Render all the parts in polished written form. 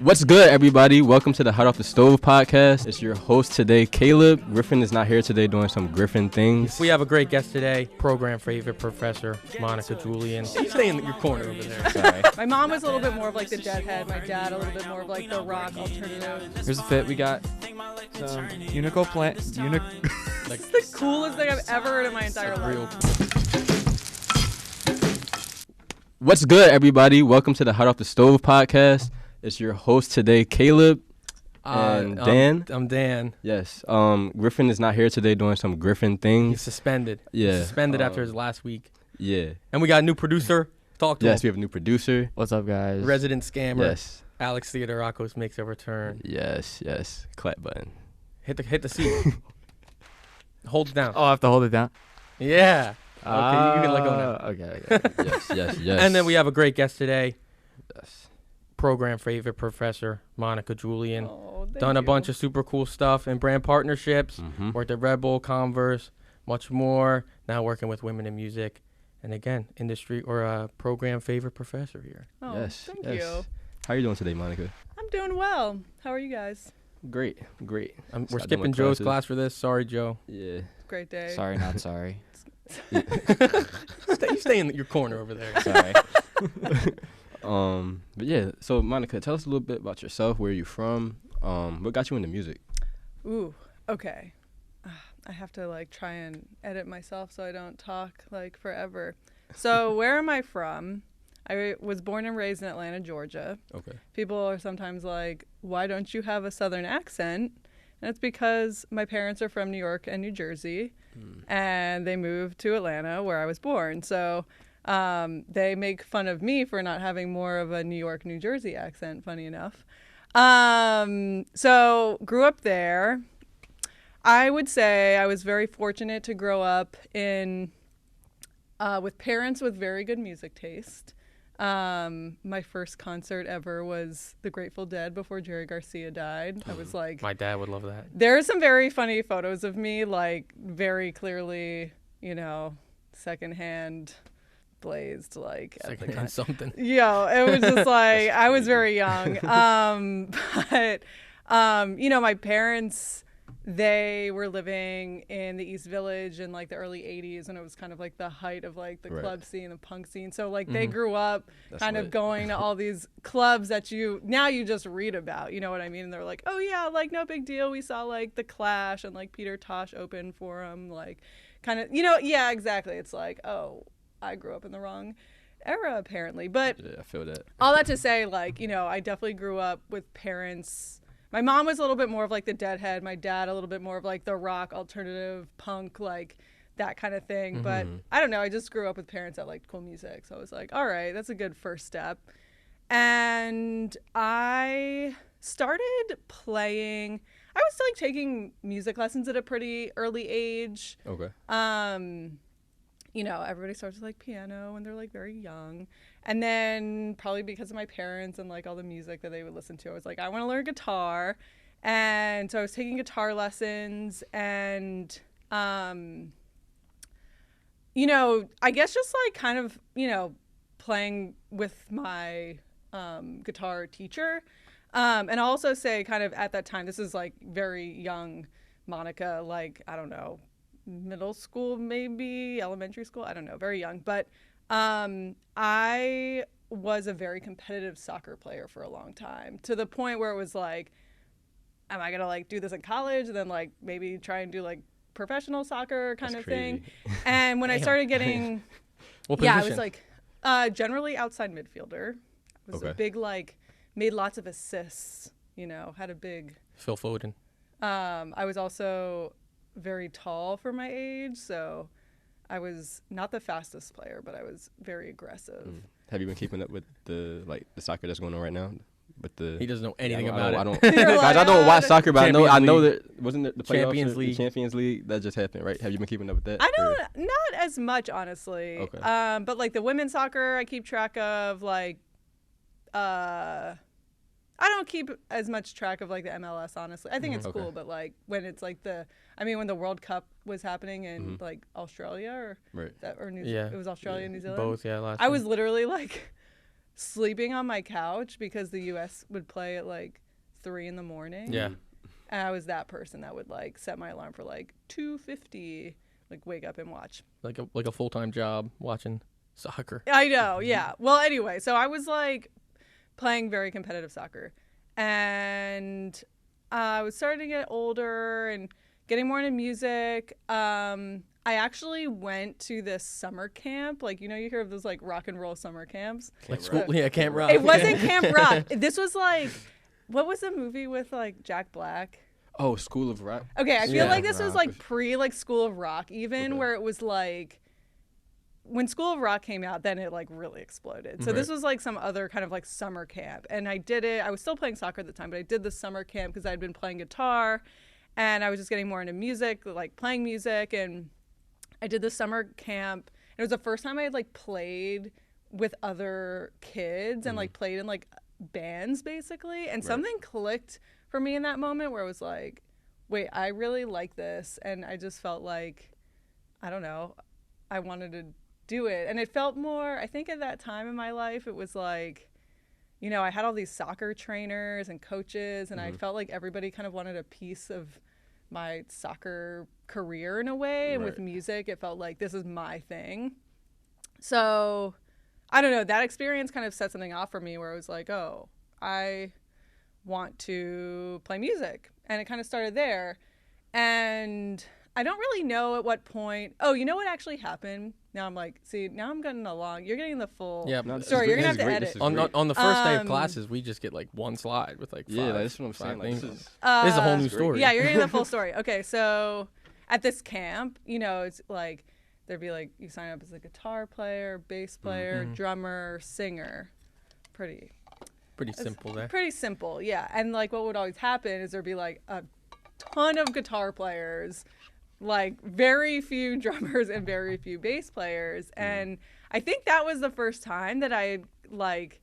What's good, everybody? Welcome to the Hot Off the Stove podcast. It's your host today, Caleb. Griffin is not here today doing some Griffin things. We have a great guest today, program favorite professor, Monika Julien. You stay in your corner over there. Sorry. My mom was a little bit more of like the deadhead. My dad a little bit more of like the rock alternative. Here's the fit. We got some Unico plant. It's the coolest thing I've ever heard in my entire life. What's good, everybody? Welcome to the Hot Off the Stove podcast. It's your host today, Caleb. And Dan. I'm Dan. Yes. Griffin is not here today doing some Griffin things. He's suspended. Yeah. Suspended after his last week. Yeah. And we got a new producer. Talk to him. Yes, we have a new producer. What's up, guys? Resident scammer. Yes. Alex Theodorakos makes a return. Yes. Clap button. Hit the seat. Hold it down. Oh, I have to hold it down? Yeah. Okay, you can let go now. Okay. Yes. And then we have a great guest today, Yes. program favorite professor, Monika Julien. Oh, Done a bunch of super cool stuff in brand partnerships. Mm-hmm. Worked at Red Bull, Converse, much more. Now working with women in music. And again, industry or program favorite professor here. Oh, Yes. thank yes. you. How are you doing today, Monika? I'm doing well. How are you guys? Great. We're Started my skipping Joe's classes. class for this. Sorry, Joe. Yeah. Great day. Sorry, not sorry. You stay in your corner over there. Sorry. But yeah, so Monika, tell us a little bit about yourself. Where are you from? What got you into music? Ooh, okay. I have to like try and edit myself so I don't talk like forever. So where am I from? I was born and raised in Atlanta, Georgia. Okay. People are sometimes like, why don't you have a Southern accent? And it's because my parents are from New York and New Jersey, and they moved to Atlanta where I was born. So they make fun of me for not having more of a New York, New Jersey accent, funny enough. So grew up there. I would say I was very fortunate to grow up in with parents with very good music taste. My first concert ever was the Grateful Dead before Jerry Garcia died. I was like, My dad would love that. there are some very funny photos of me, like very clearly, secondhand blazed, like at the Secondhand something. it was just like I was very young. But my parents, they were living in the East Village in like the early 80s, and it was kind of like the height of like the club scene, the punk scene. So like they grew up of going to all these clubs that you just read about, you know what I mean? And they're like, oh yeah, like no big deal. We saw like The Clash and like Peter Tosh open for them, like kind of, yeah, exactly. It's like, oh, I grew up in the wrong era apparently. But Yeah, I feel that. all that to say, like, I definitely grew up with parents. My mom was a little bit more of like the deadhead. My dad a little bit more of like the rock, alternative, punk, like that kind of thing. Mm-hmm. But I don't know. I just grew up with parents that liked cool music. So I was like, all right, that's a good first step. And I started playing. I was still like taking music lessons at a pretty early age. Okay. Everybody starts with like piano when they're like very young. And then probably because of my parents and like all the music that they would listen to, I was like, I want to learn guitar. And so I was taking guitar lessons and, I guess just like kind of, playing with my guitar teacher. And I'll also say kind of at that time, this is like very young Monika, like, I don't know, middle school, maybe elementary school. I don't know, very young. But I was a very competitive soccer player for a long time, to the point where it was like, am I going to like do this in college and then like maybe try and do like professional soccer kind of thing? And when I started getting, What position? I was like generally outside midfielder. I was a big, like, made lots of assists, had a big. Phil Foden. I was also very tall for my age, so I was not the fastest player, but I was very aggressive. Have you been keeping up with the soccer that's going on right now? He doesn't know anything about it. I don't. Guys, I don't watch soccer, but I know that wasn't it the playoffs Champions or League. the Champions League that just happened, right? Have you been keeping up with that? I don't, not as much, honestly. Okay. But like the women's soccer, I keep track of. Like, I don't keep as much track of like the MLS, honestly. I think it's cool, but like when it's like when the World Cup was happening in like Australia or New Zealand, it was Australia and New Zealand. Both, yeah. I was literally like sleeping on my couch because the U.S. would play at like 3 a.m. Yeah. And I was that person that would like set my alarm for like 2:50, like wake up and watch. Like a full-time job watching soccer. I know, yeah. Well, anyway, so I was like playing very competitive soccer, and I was starting to get older and getting more into music. I actually went to this summer camp. Like, you hear of those like rock and roll summer camps. Like school, Camp Rock. It wasn't Camp Rock. This was like, what was the movie with like Jack Black? Oh, School of Rock. Okay, I feel like this was Rock. like pre like School of Rock even, where it was like, when School of Rock came out, then it like really exploded. So this was like some other kind of like summer camp. And I did it. I was still playing soccer at the time, but I did the summer camp because I'd been playing guitar and I was just getting more into music, like playing music. And I did the summer camp. It was the first time I had like played with other kids and like played in like bands basically. And something clicked for me in that moment where I was like, wait, I really like this. And I just felt like, I don't know, I wanted to do it. And it felt more, I think at that time in my life, it was like, I had all these soccer trainers and coaches, and I felt like everybody kind of wanted a piece of my soccer career in a way. And with music, it felt like this is my thing. So I don't know, that experience kind of set something off for me where I was like, oh, I want to play music. And it kind of started there. And I don't really know at what point. Oh, you know what actually happened? Now I'm like, see, now I'm getting along. You're getting the full story. You're going to have to edit. On the first day of classes, we just get like one slide with like 5. Yeah, that's what I'm saying. Like, this is a whole new story. Yeah, you're getting the full story. Okay, so at this camp, it's like, there'd be like, you sign up as a guitar player, bass player, drummer, singer. Pretty simple there. Pretty simple, yeah. And like what would always happen is there'd be like a ton of guitar players, like very few drummers and very few bass players. And I think that was the first time that I like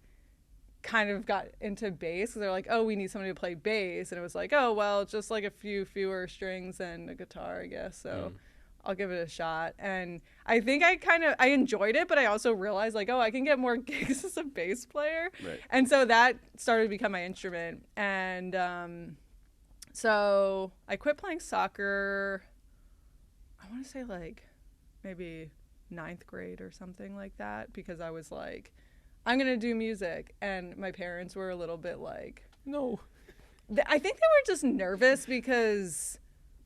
kind of got into bass, because they're like, oh, we need somebody to play bass. And it was like, oh, well, it's just like a few fewer strings than a guitar, I guess. So I'll give it a shot. And I think I enjoyed it, but I also realized like, oh, I can get more gigs as a bass player. Right. And so that started to become my instrument. And so I quit playing soccer, I want to say like maybe 9th grade or something like that, because I was like, I'm going to do music. And my parents were a little bit like, no. I think they were just nervous because,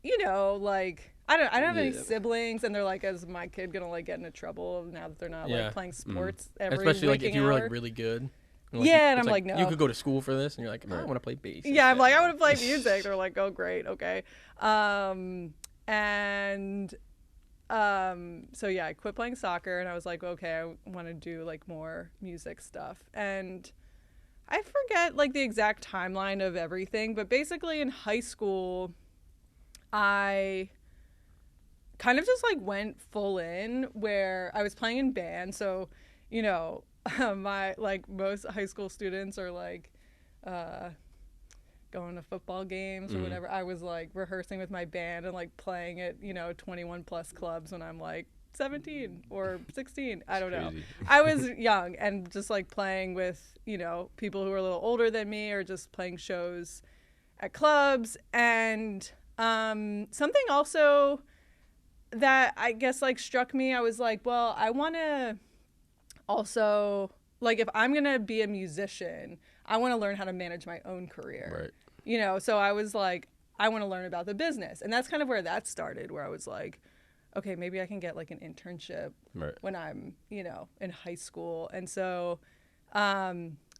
like, I don't have any siblings, and they're like, is my kid going to like get into trouble now that they're not like playing sports every Especially like if you were hour? like really good. And, and I'm like, no. You could go to school for this, and you're like, I want to play bass. Yeah, I'm like, I want to play music. They're like, oh, great, okay. So yeah, I quit playing soccer, and I was like, okay, I want to do like more music stuff. And I forget like the exact timeline of everything, but basically in high school, I kind of just like went full in, where I was playing in band. So, my like most high school students are like going to football games or whatever. I was like rehearsing with my band and like playing at 21 plus clubs when I'm like 17 or 16. I don't know. I was young and just like playing with people who were a little older than me, or just playing shows at clubs. And something also that I guess like struck me, I was like, well, I want to also, like, if I'm going to be a musician, I want to learn how to manage my own career. Right. So I was like, I want to learn about the business. And that's kind of where that started, where I was like, okay, maybe I can get like an internship when I'm, in high school. And so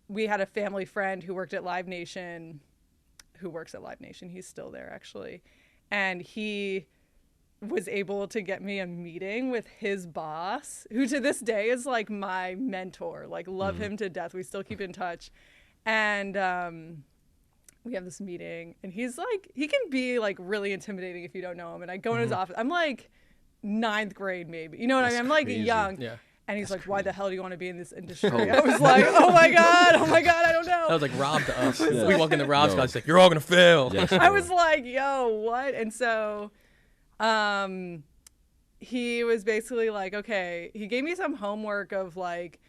we had a family friend who worked at Live Nation, He's still there actually. And he was able to get me a meeting with his boss, who to this day is like my mentor, like love him to death. We still keep in touch. And we have this meeting, and he's like, he can be like really intimidating if you don't know him. And I go in his office, I'm like 9th grade maybe, you know what I mean? I'm like young. Yeah. And he's like, why the hell do you want to be in this industry? I was like, oh my God, I don't know. That was like Rob to us. We walk into Rob's class, he's like, you're all going to fail. Yes, I was like, yo, what? And so he was basically like, okay, he gave me some homework of like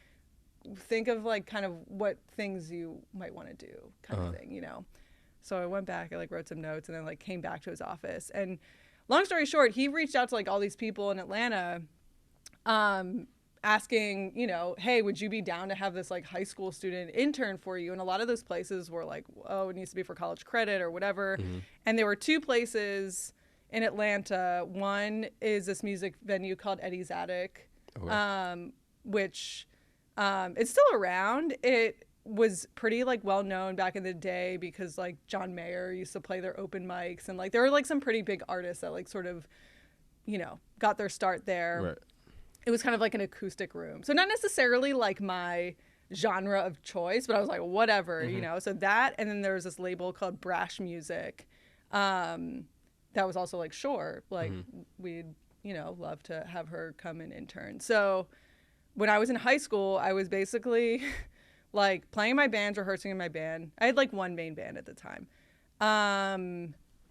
think of like kind of what things you might want to do kind of thing, you know? So I went back, I like wrote some notes and then like came back to his office. And long story short, he reached out to like all these people in Atlanta, asking, you know, hey, would you be down to have this like high school student intern for you? And a lot of those places were like, oh, it needs to be for college credit or whatever. And there were two places in Atlanta. One is this music venue called Eddie's Attic, which it's still around. It was pretty like well known back in the day because like John Mayer used to play their open mics, and like there were like some pretty big artists that like sort of, you know, got their start there. Right. It was kind of like an acoustic room. So not necessarily like my genre of choice, but I was like, whatever, you know? So that, and then there was this label called Brash Music. That was also like, sure, like we'd, you know, love to have her come and intern. So when I was in high school, I was basically like playing my bands, rehearsing in my band. I had like one main band at the time.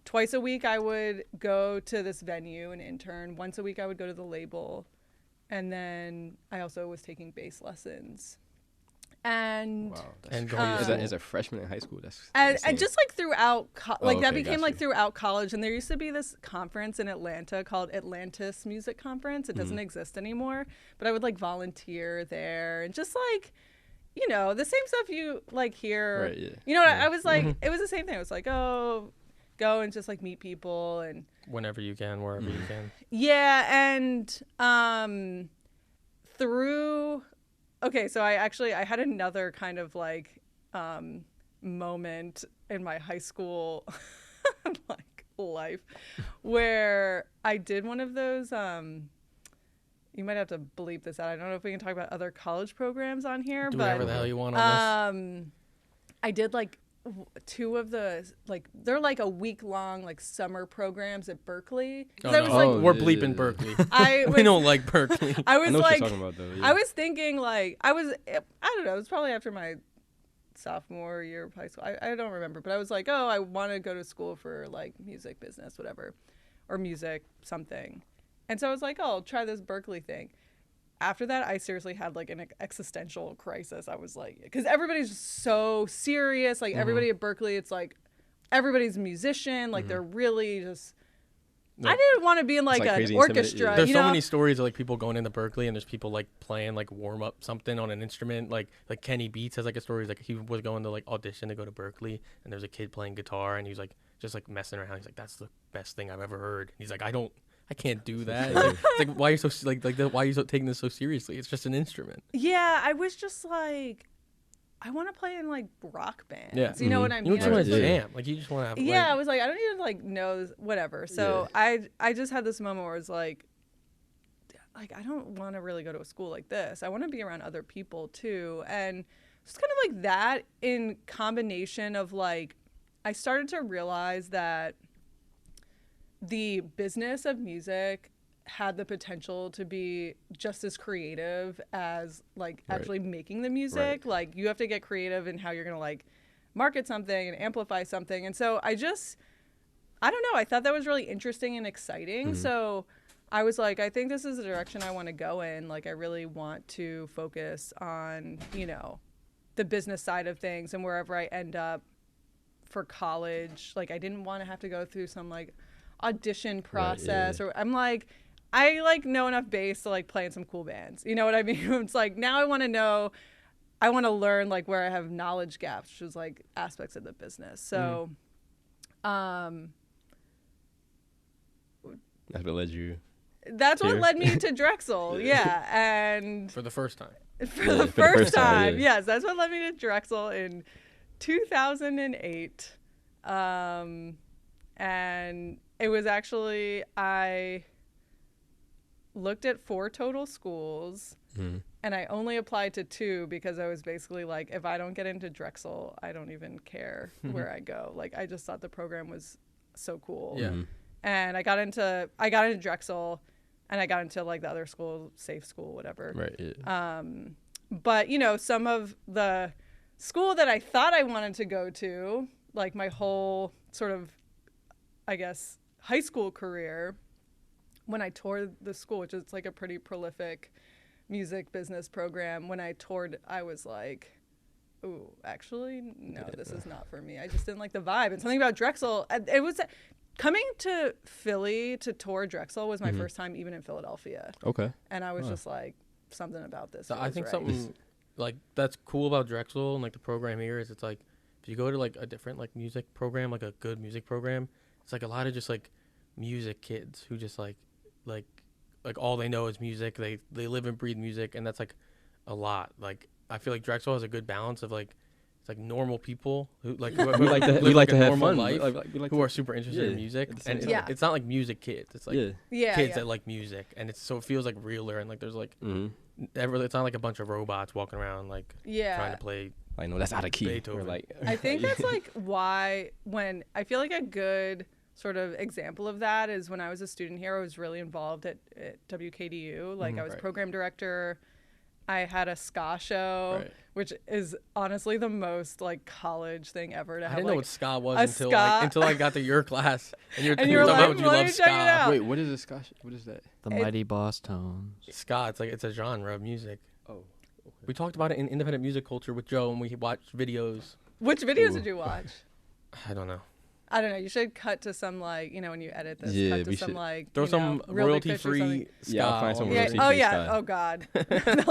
Twice a week I would go to this venue and intern. Once a week I would go to the label. And then I also was taking bass lessons. And Wow. And As a freshman in high school, that's and just like throughout, that okay, became gotcha. like throughout college. And there used to be this conference in Atlanta called Atlantis Music Conference. It doesn't exist anymore, but I would like volunteer there and just like, you know, the same stuff you like hear. Right, yeah. You know, I was like, it was the same thing. I was like, oh, go and just like meet people and whenever you can, wherever you can. yeah, and through. Okay, so I had another kind of like moment in my high school like life where I did one of those you might have to bleep this out. I don't know if we can talk about other college programs on here, Do but whatever the hell you want on this. I did like two of the like they're like a week-long like summer programs at Berkeley. 'Cause I was like, We're bleeping Berkeley. We was- don't like Berkeley. I was I know what like, you're talking about, though. Yeah. I was thinking like I don't know, it was probably after my sophomore year of high school. I don't remember, but I was like, oh, I want to go to school for like music business, whatever, or music something. And so I was like, oh, I'll try this Berkeley thing. After that, I seriously had like an existential crisis. I was like, because everybody's so serious. Like everybody at Berkeley, it's like everybody's a musician. Like they're really just. I didn't want to be in like like an crazy orchestra. There's you so know? many stories of like people going into Berkeley and there's people like playing like warm up something on an instrument. Like Kenny Beats has like a story. He's like he was going to like audition to go to Berkeley and there's a kid playing guitar and he's like just like messing around. He's like, that's the best thing I've ever heard. And he's like, I can't do that. It's like why are you so why are you so taking this so seriously? It's just an instrument. Yeah, I was just like, I want to play in like rock bands. Yeah. You know what I You mean? just want to Yeah. jam. Like you just want to have. Yeah, I Like, was like, I don't need to like know whatever. So I just had this moment where it's like I don't want to really go to a school like this. I want to be around other people too, and just kind of like that in combination of like, I started to realize that the business of music had the potential to be just as creative as like actually making the music. Like you have to get creative in how you're going to like market something and amplify something. And so I don't know, I thought that was really interesting and exciting. So I was like, I think this is the direction I want to go in. Like I really want to focus on, you know, the business side of things, and wherever I end up for college, like I didn't want to have to go through some like audition process or I'm like, I like know enough bass to like play in some cool bands. You know what I mean? It's like now I want to learn like where I have knowledge gaps, which is like aspects of the business. So, That's what led you. that's what Here. led me to Drexel. Yeah. And for the first time. for the first time, yes, that's what led me to Drexel in 2008. And it was actually, I looked at 4 total schools and I only applied to 2 because I was basically like, if I don't get into Drexel, I don't even care where I go. Like I just thought the program was so cool. Yeah. And I got into Drexel, and I got into like the other school, Safe School, whatever. Right. Yeah. But you know, some of the school that I thought I wanted to go to, like my whole sort of, I guess, high school career, when I toured the school, which is like a pretty prolific music business program. When I toured, I was like, ooh, actually, no, this is not for me. I just didn't like the vibe. And something about Drexel, it was coming to Philly to tour Drexel was my first time even in Philadelphia. Okay. And I was just like, something about this. So I think right. something like that's cool about Drexel and like the program here is it's like if you go to like a different like music program, like a good music program, it's like a lot of just like music kids who just like all they know is music. They live and breathe music, and that's like a lot. Like I feel like Drexel has a good balance of like it's like normal people who like who we like to live like to a have normal fun. life We like who to, are super interested in music, and it's not like music kids. It's like kids that like music, and it's so it feels like realer, and like there's like it's not like a bunch of robots walking around like trying to play. Like no, that's out of key. Beethoven. Like I think that's like why when I feel like a good sort of example of that is when I was a student here, I was really involved at WKDU. Like I was program director. I had a ska show, which is honestly the most like college thing ever to have. I didn't know what ska was until I got to your class, and you're talking like, about you love ska. Wait, what is a ska? What is that? The Mighty Boss Tones. Ska, it's a genre of music. Oh, okay. We talked about it in independent music culture with Joe, and we watched videos. Which videos did you watch? I don't know. I don't know. You should cut to some like when you edit this, cut to some like throw some royalty-free ska. Yeah, I'll find some royalty-free ska. Oh god. the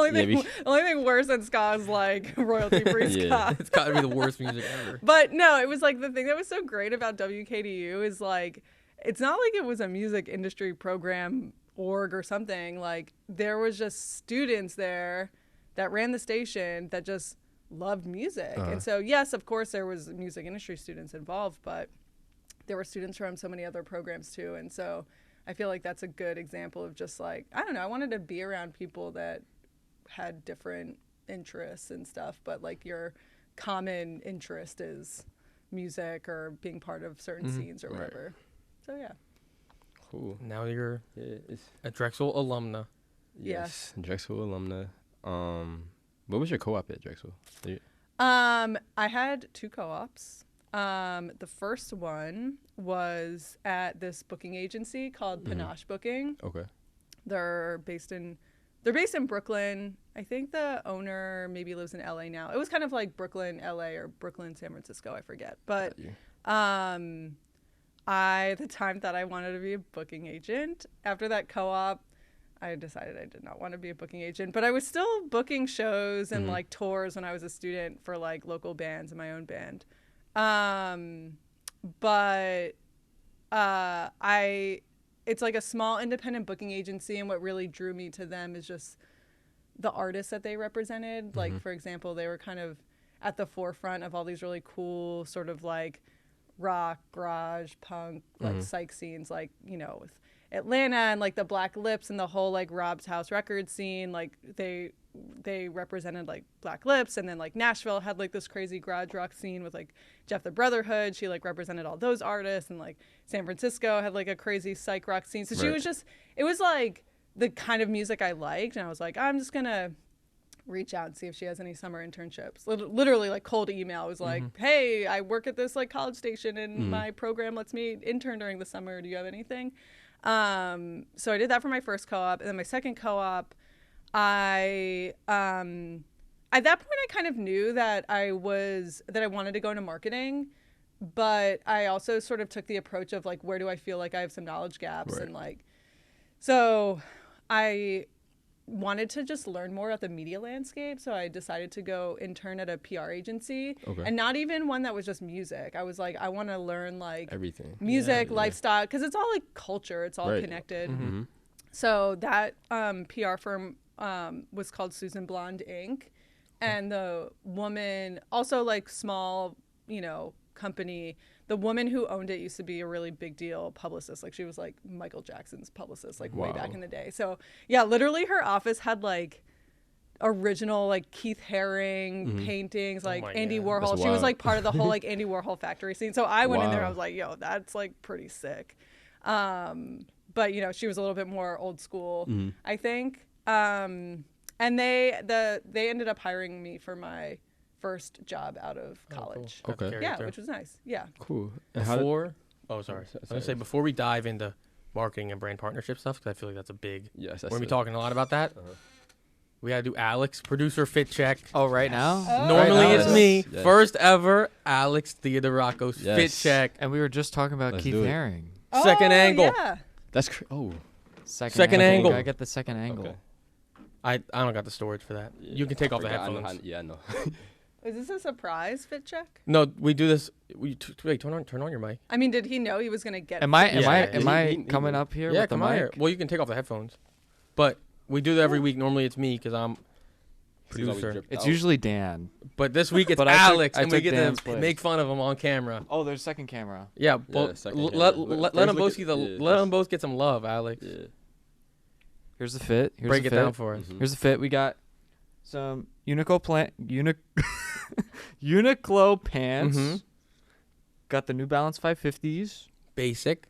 only thing worse than ska is like royalty-free ska. It's got to be the worst music ever. But no, it was like the thing that was so great about WKDU is like it's not like it was a music industry program org or something. Like there was just students there that ran the station that just loved music. And so yes, of course there was music industry students involved, but there were students from so many other programs too. And so I feel like that's a good example of just like, I don't know, I wanted to be around people that had different interests and stuff, but like your common interest is music or being part of certain scenes or whatever. So yeah. Cool. Now you're a Drexel alumna. Yes, Drexel alumna. What was your co-op at Drexel? I had 2 co-ops. The first one was at this booking agency called Panache Booking. Okay. They're based in Brooklyn. I think the owner maybe lives in LA now. It was kind of like Brooklyn, LA, or Brooklyn, San Francisco, I forget. But I at the time thought I wanted to be a booking agent. After that co-op, I decided I did not want to be a booking agent, but I was still booking shows and like tours when I was a student for like local bands and my own band. But it's like a small independent booking agency, and what really drew me to them is just the artists that they represented. Like, for example, they were kind of at the forefront of all these really cool sort of like rock, garage, punk, like psych scenes, like, with Atlanta and like the Black Lips and the whole like Rob's House record scene. Like they represented like Black Lips, and then like Nashville had like this crazy garage rock scene with like Jeff the Brotherhood. She like represented all those artists, and like San Francisco had like a crazy psych rock scene. So she was just, it was like the kind of music I liked, and I was like, I'm just gonna reach out and see if she has any summer internships. Literally like cold email. I was like, hey, I work at this like college station, and my program lets me intern during the summer. Do you have anything? So I did that for my first co-op, and then my second co-op, at that point I kind of knew that I wanted to go into marketing, but I also sort of took the approach of like, where do I feel like I have some knowledge gaps? And like, so I wanted to just learn more about the media landscape. So I decided to go intern at a PR agency, and not even one that was just music. I was like, I want to learn like everything, music, lifestyle, because it's all like culture. It's all connected. So that PR firm was called Susan Blonde Inc. And the woman, also like small, company, the woman who owned it used to be a really big deal publicist. Like she was like Michael Jackson's publicist, like way back in the day. So yeah, literally her office had like original like Keith Haring paintings, like Andy Warhol. She was like part of the whole like Andy Warhol factory scene. So I went in there, I was like, yo, that's like pretty sick. But she was a little bit more old school, I think. And they ended up hiring me for my first job out of college. Cool. Okay. Yeah, which was nice. Yeah. Cool. Sorry. I was gonna say, before we dive into marketing and brand partnership stuff, because I feel like that's a big. Yes. We're gonna be talking a lot about that. We gotta do Alex, producer fit check. Oh, right now? Normally Right now? it's me. Yes. First ever Alex Theodorakos Yes. fit check. And we were just talking about Let's Keith do it. Haring. Second angle. Yeah. That's Second angle. I get the second angle. Okay. I don't got the storage for that. You can take off the headphones. I know. Is this a surprise fit check? No, we do this. Wait, turn on your mic. I mean, did he know he was gonna get? Am I He- coming up here Yeah, with the come on here. mic? Well, you can take off the headphones, but we do that every week. Normally it's me because I'm producer. It's usually Dan. But this week it's But I took- Alex, I and we took get Dan's to place. make fun of him on camera. Oh, there's second camera. Yeah, but second let camera. let First them look both at- see the yeah, let them both get some love, Alex. Yeah. Here's the fit. Here's Break the it fit. down for us. Mhm. Here's the fit. We got some Uniqlo pants. Mhm. Got the New Balance 550s. Basic.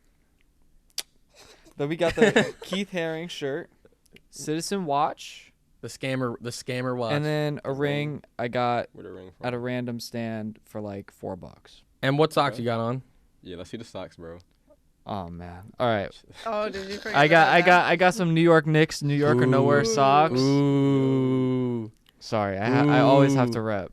Then we got the Keith Haring shirt, Citizen watch, The scammer watch. and then a ring I got Where the ring from? at a random stand for like $4. And what socks Okay. you got on? Yeah, let's see the socks, bro. Oh man! All right, Oh, did you forget? I got some New York Knicks, New York or nowhere Ooh. socks. Ooh. Sorry, I always have to rep.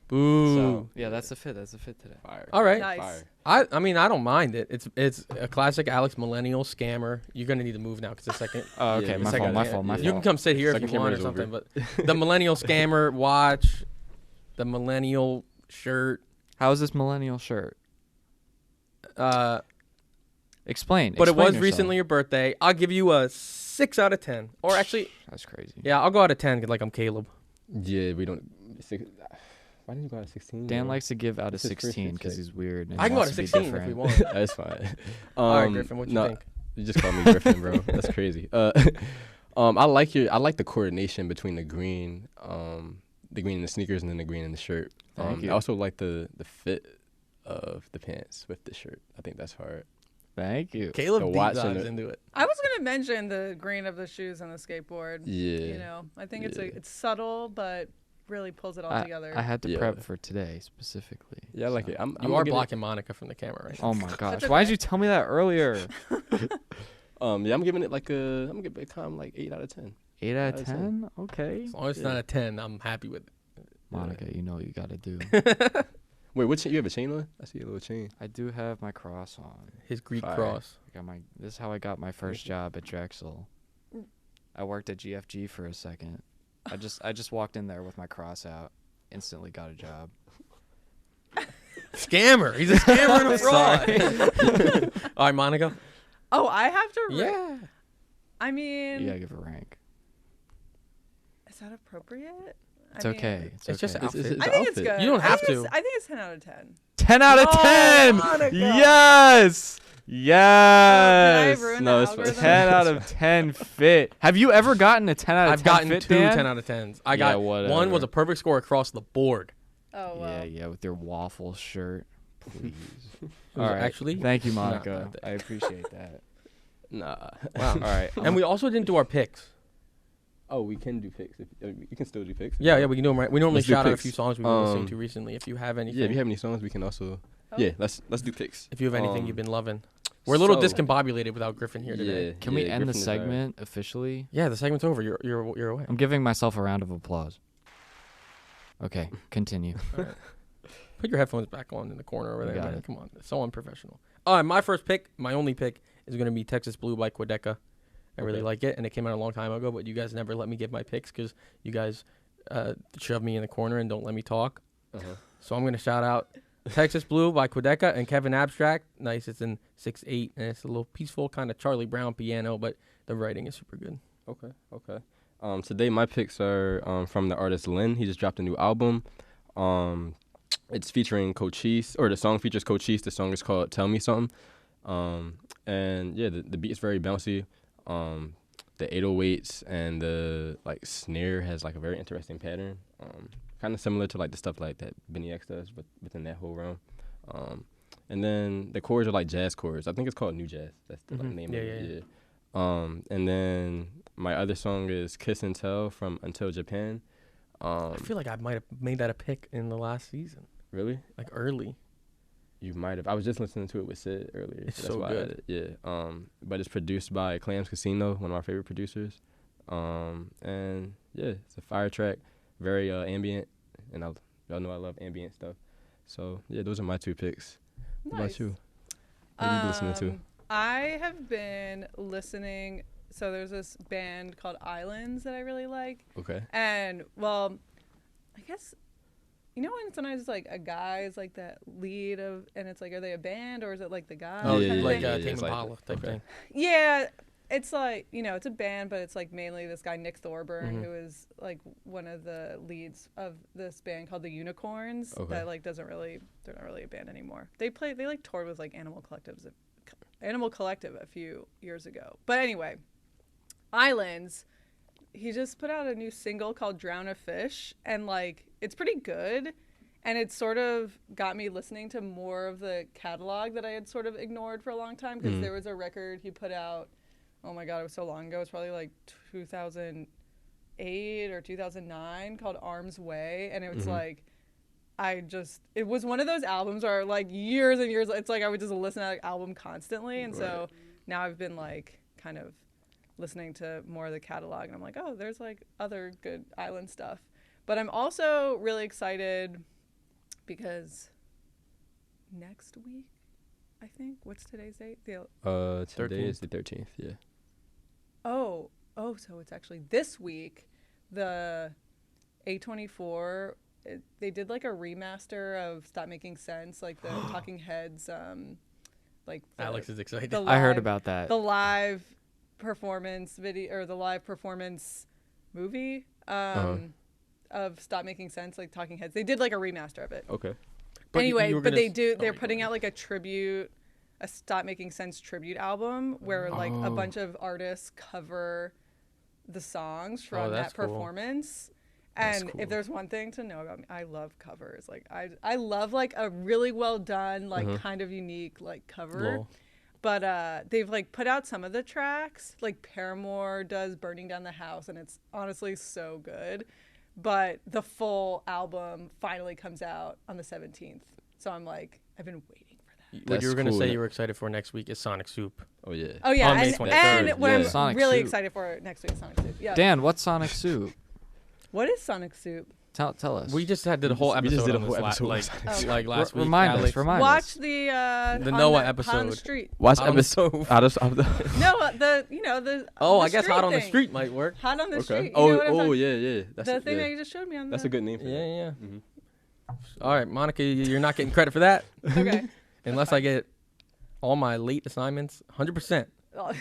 Boo. So yeah, that's the fit. That's the fit today. Fire. All right. Nice. Fire. I mean I don't mind it. It's a classic Alex millennial scammer. You're gonna need to move now because the second. Oh, okay, Yeah, my second- fault. My yeah. You can fault. come sit here if Second you want or camera's something. But the millennial scammer watch, the millennial shirt. How is this millennial shirt? Explain. But it was yourself. recently your birthday. I'll give you a 6 out of 10. Or actually, That's crazy. yeah, I'll go out of 10 'cause, like I'm Caleb. Yeah, we don't. Why didn't you go out of 16? Dan bro? likes to give out of This is first 16 fit because check. he's weird. And I he can go out wants of to be 16 if we different. want. That's fine. All right, Griffin, what you no, think? You just call me Griffin, bro. That's crazy. I like the coordination between the green in the sneakers and then the green in the shirt. Thank you. I also like the fit of the pants with the shirt. I think that's hard. Thank you. Caleb The deep watch and dives the- into it. I was gonna mention the green of the shoes and the skateboard. Yeah. You know, I think Yeah. it's subtle, but really pulls it all together. I had to Yeah. prep for today specifically. Yeah, I like so- it. I'm You are gonna blocking Monica from the camera right now. Oh my gosh! That's Why did okay. you tell me that earlier? Yeah, I'm giving it like I'm gonna give it like 8 out of 10. 8 out of I'd say. 10. Okay. As long as it's not a 10, I'm happy with it. Monica, you know what you gotta do. Wait, what chain? You have a chain on? I see a little chain. I do have my cross on. His Greek Fire. cross. This is how I got my first job at Drexel. I worked at GFG for a second. I just walked in there with my cross out. Instantly got a job. Scammer. He's a scammer and a fraud. All right, Monica. Oh, I have to. Yeah. I mean, You gotta give a rank. is that appropriate? It's okay. It's just okay. an outfit. It's I think it's outfit. good. You don't I have think to. I think it's 10 out of 10. 10 out of No, 10. Monica. Yes. Yes. ruin No, the it's fine. algorithm? 10 out of 10 fit. Have you ever gotten a 10 out of 10 I've gotten fit, 2 Dan? 10 out of 10s. I Yeah, got whatever. one was a perfect score across the board. Oh Yeah, well. yeah, with your waffle shirt. Please. Was All it right. actually? Thank you, No, Monica. not that. I appreciate that. Nah. Wow. All right. And we also didn't do our picks. Oh, we can do picks. You can still do picks. Yeah, we can do them right. We normally Let's do shout out a picks. few songs we've been listening to recently. If you have anything, Yeah, if you have any songs, we can also. Oh. Yeah, let's do picks. if you have anything Um, you've been loving. We're a little so- discombobulated without Griffin here today. Yeah. Can we end the Griffin is our- segment officially? Yeah, the segment's over. You're away. I'm giving myself a round of applause. Okay, continue. Put your headphones back on in the corner over You there, got man. it. Come on, it's so unprofessional. All right, my first pick, my only pick, is going to be Texas Blue by Quedeca. I really Okay. like it, and it came out a long time ago, but you guys never let me give my picks because you guys shove me in the corner and don't let me talk. Uh-huh. So I'm going to shout out Texas Blue by Quedeca and Kevin Abstract. Nice, it's in 6/8, and it's a little peaceful kind of Charlie Brown piano, but the writing is super good. Okay. Today my picks are from the artist Lynn. He just dropped a new album. It's featuring Cochise, or the song features Cochise. The song is called "Tell Me Something." And yeah, the beat is very bouncy. The 808s and the like snare has like a very interesting pattern. Kind of similar to like the stuff like that Benny X does, but within that whole realm. And then the chords are like jazz chords. I think it's called New Jazz. That's the like, Mhm. name Yeah, of yeah, it. Yeah. And then my other song is Kiss and Tell from Until Japan. I feel like I might have made that a pick in the last season, Really? like early. You might have. I was just listening to it with Sid earlier. It's That's so why good. I had it. Yeah. But it's produced by Clams Casino, one of our favorite producers. And yeah, it's a fire track, very ambient, and y'all know I love ambient stuff. So yeah, those are my 2 picks. What about you? What have you been listening to? I have been listening. So there's this band called Islands that I really like. Okay. And well, I guess when sometimes it's like a guy is like the lead of, and it's like, are they a band or is it like the guy? Oh, Yeah, like yeah, Tame it's like Impala type thing. Yeah, it's like, it's a band, but it's like mainly this guy Nick Thorburn, Mm-hmm. who is like one of the leads of this band called the Unicorns. Okay. That like they're not really a band anymore. They like toured with like Animal Collective a few years ago. But anyway, Islands, he just put out a new single called Drown a Fish, and like it's pretty good, and it sort of got me listening to more of the catalog that I had sort of ignored for a long time, because there was a record he put out, oh my god, it was so long ago, it's probably like 2008 or 2009, called Arm's Way, and it was like, it was one of those albums where like years and years, it's like I would just listen to that album constantly, and so now I've been like kind of listening to more of the catalog, and I'm like, oh, there's like other good Island stuff. But I'm also really excited because next week, I think, what's today's date? Today 13th. is the 13th. Yeah. So it's actually this week, the A24, they did like a remaster of Stop Making Sense, like the Talking Heads, like Alex is excited. the I heard live- about that. the live performance video, or the live performance movie of Stop Making Sense, like Talking Heads. They did like a remaster of it. Okay. But anyway, you were but gonna they're putting out like a Stop Making Sense tribute album where like a bunch of artists cover the songs from that's that cool. performance. That's And cool. if there's one thing to know about me, I love covers. Like I love like a really well done, like kind of unique like cover. Lol. But they've like put out some of the tracks, like Paramore does Burning Down the House, and it's honestly so good. But the full album finally comes out on the 17th. So I'm like, I've been waiting for that. What That's you were gonna cool. say you were excited for next week is Sonic Soup. Oh yeah. Oh yeah, On May and 23rd, what yeah. I'm Sonic really Soup. excited for next week is Sonic Soup. Yeah. Dan, what's Sonic Soup? What is Sonic Soup? Tell us. We just did a whole We episode just did a on whole this episode on like Sonic Soup. last week. Remind Alex. us. Remind Watch us. the The on Noah Hot on the episode. Street. Watch Hot on the episode. stove. Out of the. No, the Oh, the I guess street Hot on the thing. Street might work. Hot on the street. Okay. You know what I'm Oh talking- yeah. That's the it, thing yeah. that you just showed me on That's the. a good name for Yeah, it. yeah. Mhm. All right, Monica, you're not getting credit for that Okay. unless I get all my late assignments 100%. Oh,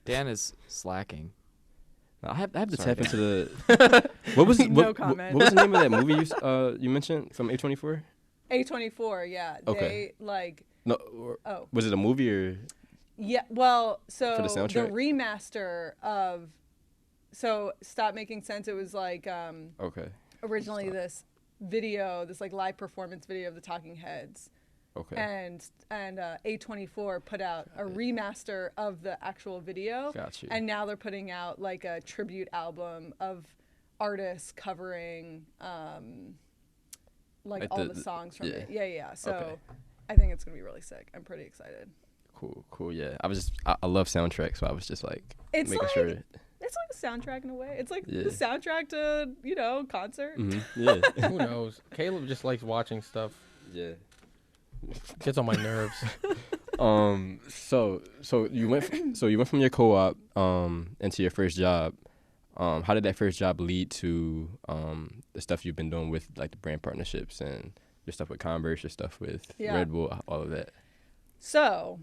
Dan is slacking. I have to Sorry, tap into the. What was No what comment. was the name of that movie you mentioned from A24? A24, yeah. Okay. They like No, or, oh. was it a movie or? Yeah, well, so For the soundtrack? remaster of Stop Making Sense, it was like Okay. originally this video, this like live performance video of the Talking Heads. Okay. And A24 put out a remaster of the actual video. Got you. And now they're putting out like a tribute album of artists covering like Like all the- the songs from yeah. it. Yeah. So Okay. I think it's gonna be really sick. I'm pretty excited. Cool. Yeah. I love soundtracks, so I was just like It's making like sure. it's like a soundtrack in a way. It's like Yeah. the soundtrack to concert. Yeah. Who knows? Caleb just likes watching stuff. Yeah. Gets on my nerves. So you went from your co-op into your first job. How did that first job lead to the stuff you've been doing with like the brand partnerships and your stuff with Converse, your stuff with Yeah. Red Bull, all of that? So,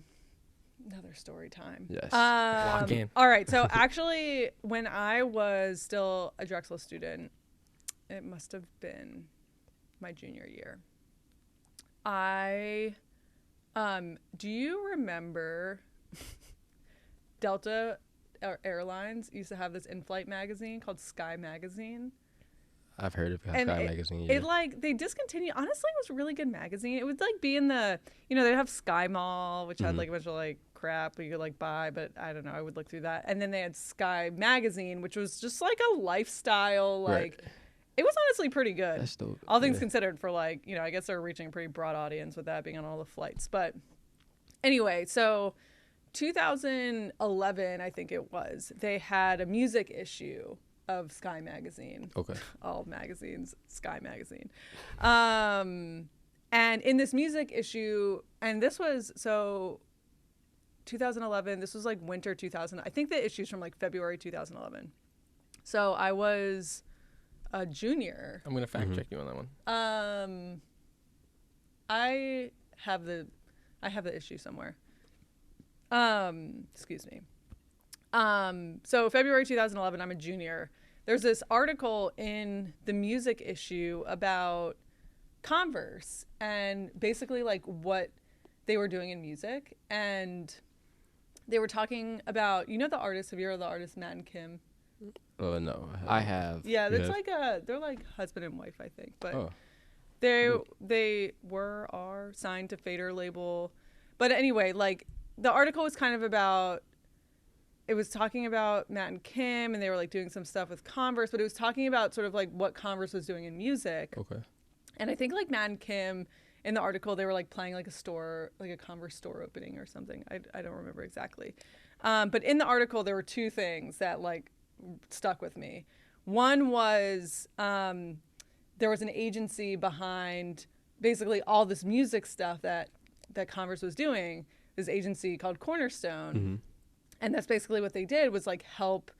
another story time. Yes. Lock in. All right. So actually, when I was still a Drexel student, it must have been my junior year. Do you remember Delta Airlines used to have this in-flight magazine called Sky Magazine? I've heard of And Sky it- Magazine. It like they discontinued. Honestly, it was a really good magazine. It would like be in the they'd have Sky Mall, which had like a bunch of like crap that you could like buy, but I don't know. I would look through that, and then they had Sky Magazine, which was just like a lifestyle. Like Right. it was honestly pretty good. That's dope. All things Yeah. considered, for like I guess they're reaching a pretty broad audience with that being on all the flights. But anyway, so 2011, I think it was, they had a music issue of Sky Magazine. Okay. All magazines, Sky Magazine. And in this music issue, and this was, so 2011, this was like winter 2000. I think the issue's from like February 2011. So I was a junior. I'm gonna fact check you on that one. I have the issue somewhere. Excuse me. So February 2011, I'm a junior. There's this article in the music issue about Converse and basically like what they were doing in music. And they were talking about, you know, the artist, have you heard of the artist Matt and Kim? No. I have. Yeah, You that's have? they're like husband and wife, I think. But Oh. they are signed to Fader label. But anyway, like the article was kind of about, it was talking about Matt and Kim, and they were like doing some stuff with Converse, but it was talking about sort of like what Converse was doing in music. Okay. And I think like Matt and Kim in the article, they were like playing like a store, like a Converse store opening or something. I don't remember exactly. But in the article, there were two things that like stuck with me. One was there was an agency behind basically all this music stuff that Converse was doing, this agency called Cornerstone. Mm-hmm. And that's basically what they did, was like help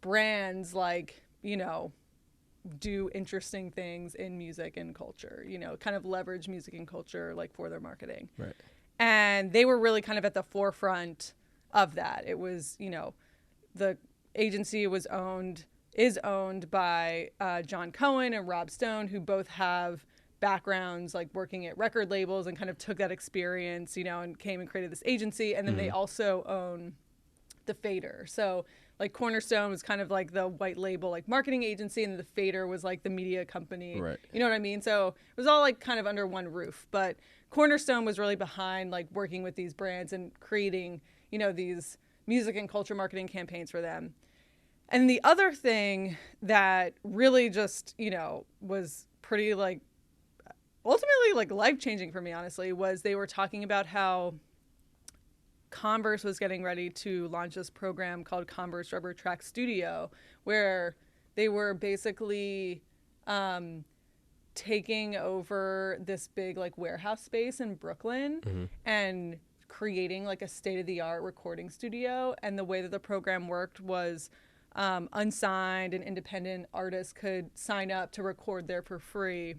brands like, you know, do interesting things in music and culture, you know, kind of leverage music and culture like for their marketing. Right. And they were really kind of at the forefront of that. It was, you know, the agency is owned by John Cohen and Rob Stone, who both have backgrounds like working at record labels and kind of took that experience, you know, and came and created this agency. And then they also own the Fader. So like Cornerstone was kind of like the white label like marketing agency, and the Fader was like the media company. Right. You know what I mean? So it was all like kind of under one roof. But Cornerstone was really behind like working with these brands and creating, you know, these music and culture marketing campaigns for them. And the other thing that really just, you know, was pretty like ultimately like life-changing for me, honestly, was they were talking about how Converse was getting ready to launch this program called Converse Rubber Track Studio, where they were basically taking over this big like warehouse space in Brooklyn and creating like a state-of-the-art recording studio. And the way that the program worked was unsigned and independent artists could sign up to record there for free,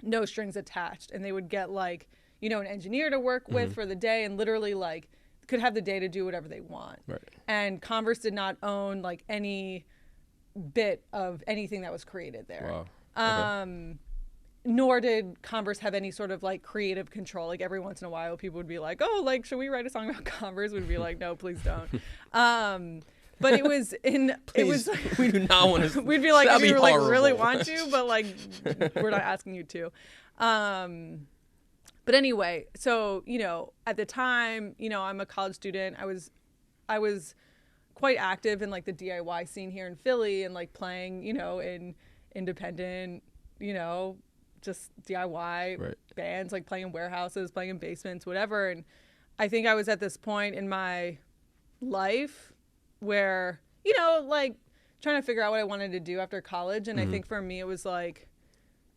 no strings attached. And they would get like, you know, an engineer to work with for the day, and literally like could have the day to do whatever they want. Right. And Converse did not own like any bit of anything that was created there. Wow. Okay. Nor did Converse have any sort of like creative control. Like every once in a while people would be like, oh, like, should we write a song about Converse? We'd be like, no, please don't. But it was Please, we do not want to. we'd be like, that'd we be were like horrible. really want to, but like we're not asking you to. But anyway, so, you know, at the time, you know, I'm a college student. I was quite active in like the DIY scene here in Philly, and like playing, you know, in independent, you know, just DIY bands, like playing in warehouses, playing in basements, whatever. And I think I was at this point in my life where, you know, like trying to figure out what I wanted to do after college. And I think for me, it was like,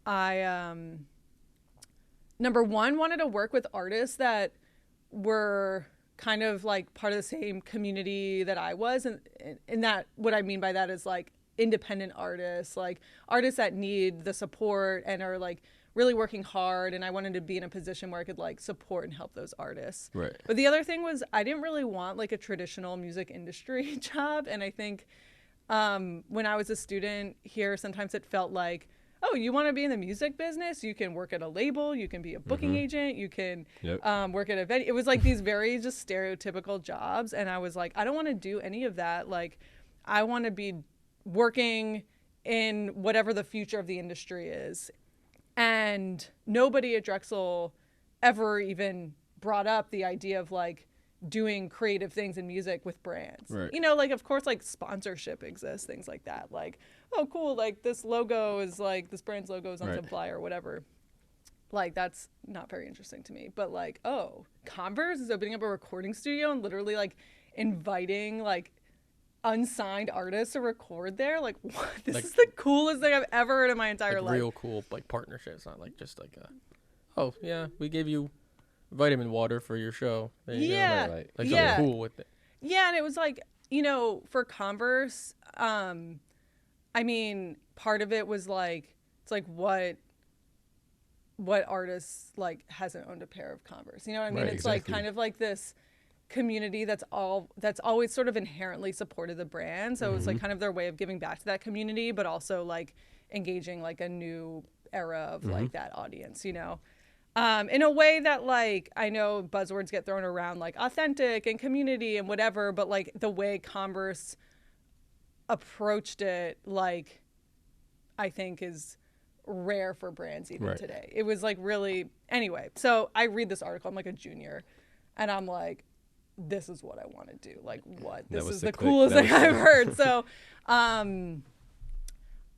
I, number one, wanted to work with artists that were kind of like part of the same community that I was. And that, what I mean by that is like independent artists, like artists that need the support and are like really working hard. And I wanted to be in a position where I could like support and help those artists. Right. But the other thing was I didn't really want like a traditional music industry job. And I think when I was a student here, sometimes it felt like, oh, you want to be in the music business? You can work at a label. You can be a booking agent. You can work at a venue. It was like these very just stereotypical jobs. And I was like, I don't want to do any of that. Like, I want to be working in whatever the future of the industry is. And nobody at Drexel ever even brought up the idea of like doing creative things in music with brands. Right. You know, like of course like sponsorship exists, things like that. Like, oh cool, like this logo is like this brand's logo is on some flyer or whatever. Like, that's not very interesting to me. But like, oh, Converse is opening up a recording studio and literally like inviting like unsigned artists to record there. Like, what? This Like- is the coolest thing I've ever heard in my entire Like life. real cool like partnership. It's not like just like oh yeah, we gave you vitamin water for your show. There you go. Yeah. Right. Like Yeah. something cool with it. Yeah, and it was like, you know, for Converse, I mean, part of it was like, it's like what artist like hasn't owned a pair of Converse? You know what I mean? Right, It's like exactly. kind of like this community that's always sort of inherently supported the brand. So it was like kind of their way of giving back to that community, but also like engaging like a new era of like that audience, you know? In a way that like, I know buzzwords get thrown around like authentic and community and whatever, but like the way Converse approached it, like, I think is rare for brands even Right. today. It was like really, anyway, so I read this article, I'm like a junior, and I'm like, this is what I want to do. Like, what? That This was is the the click. coolest That thing was the- I've heard. So,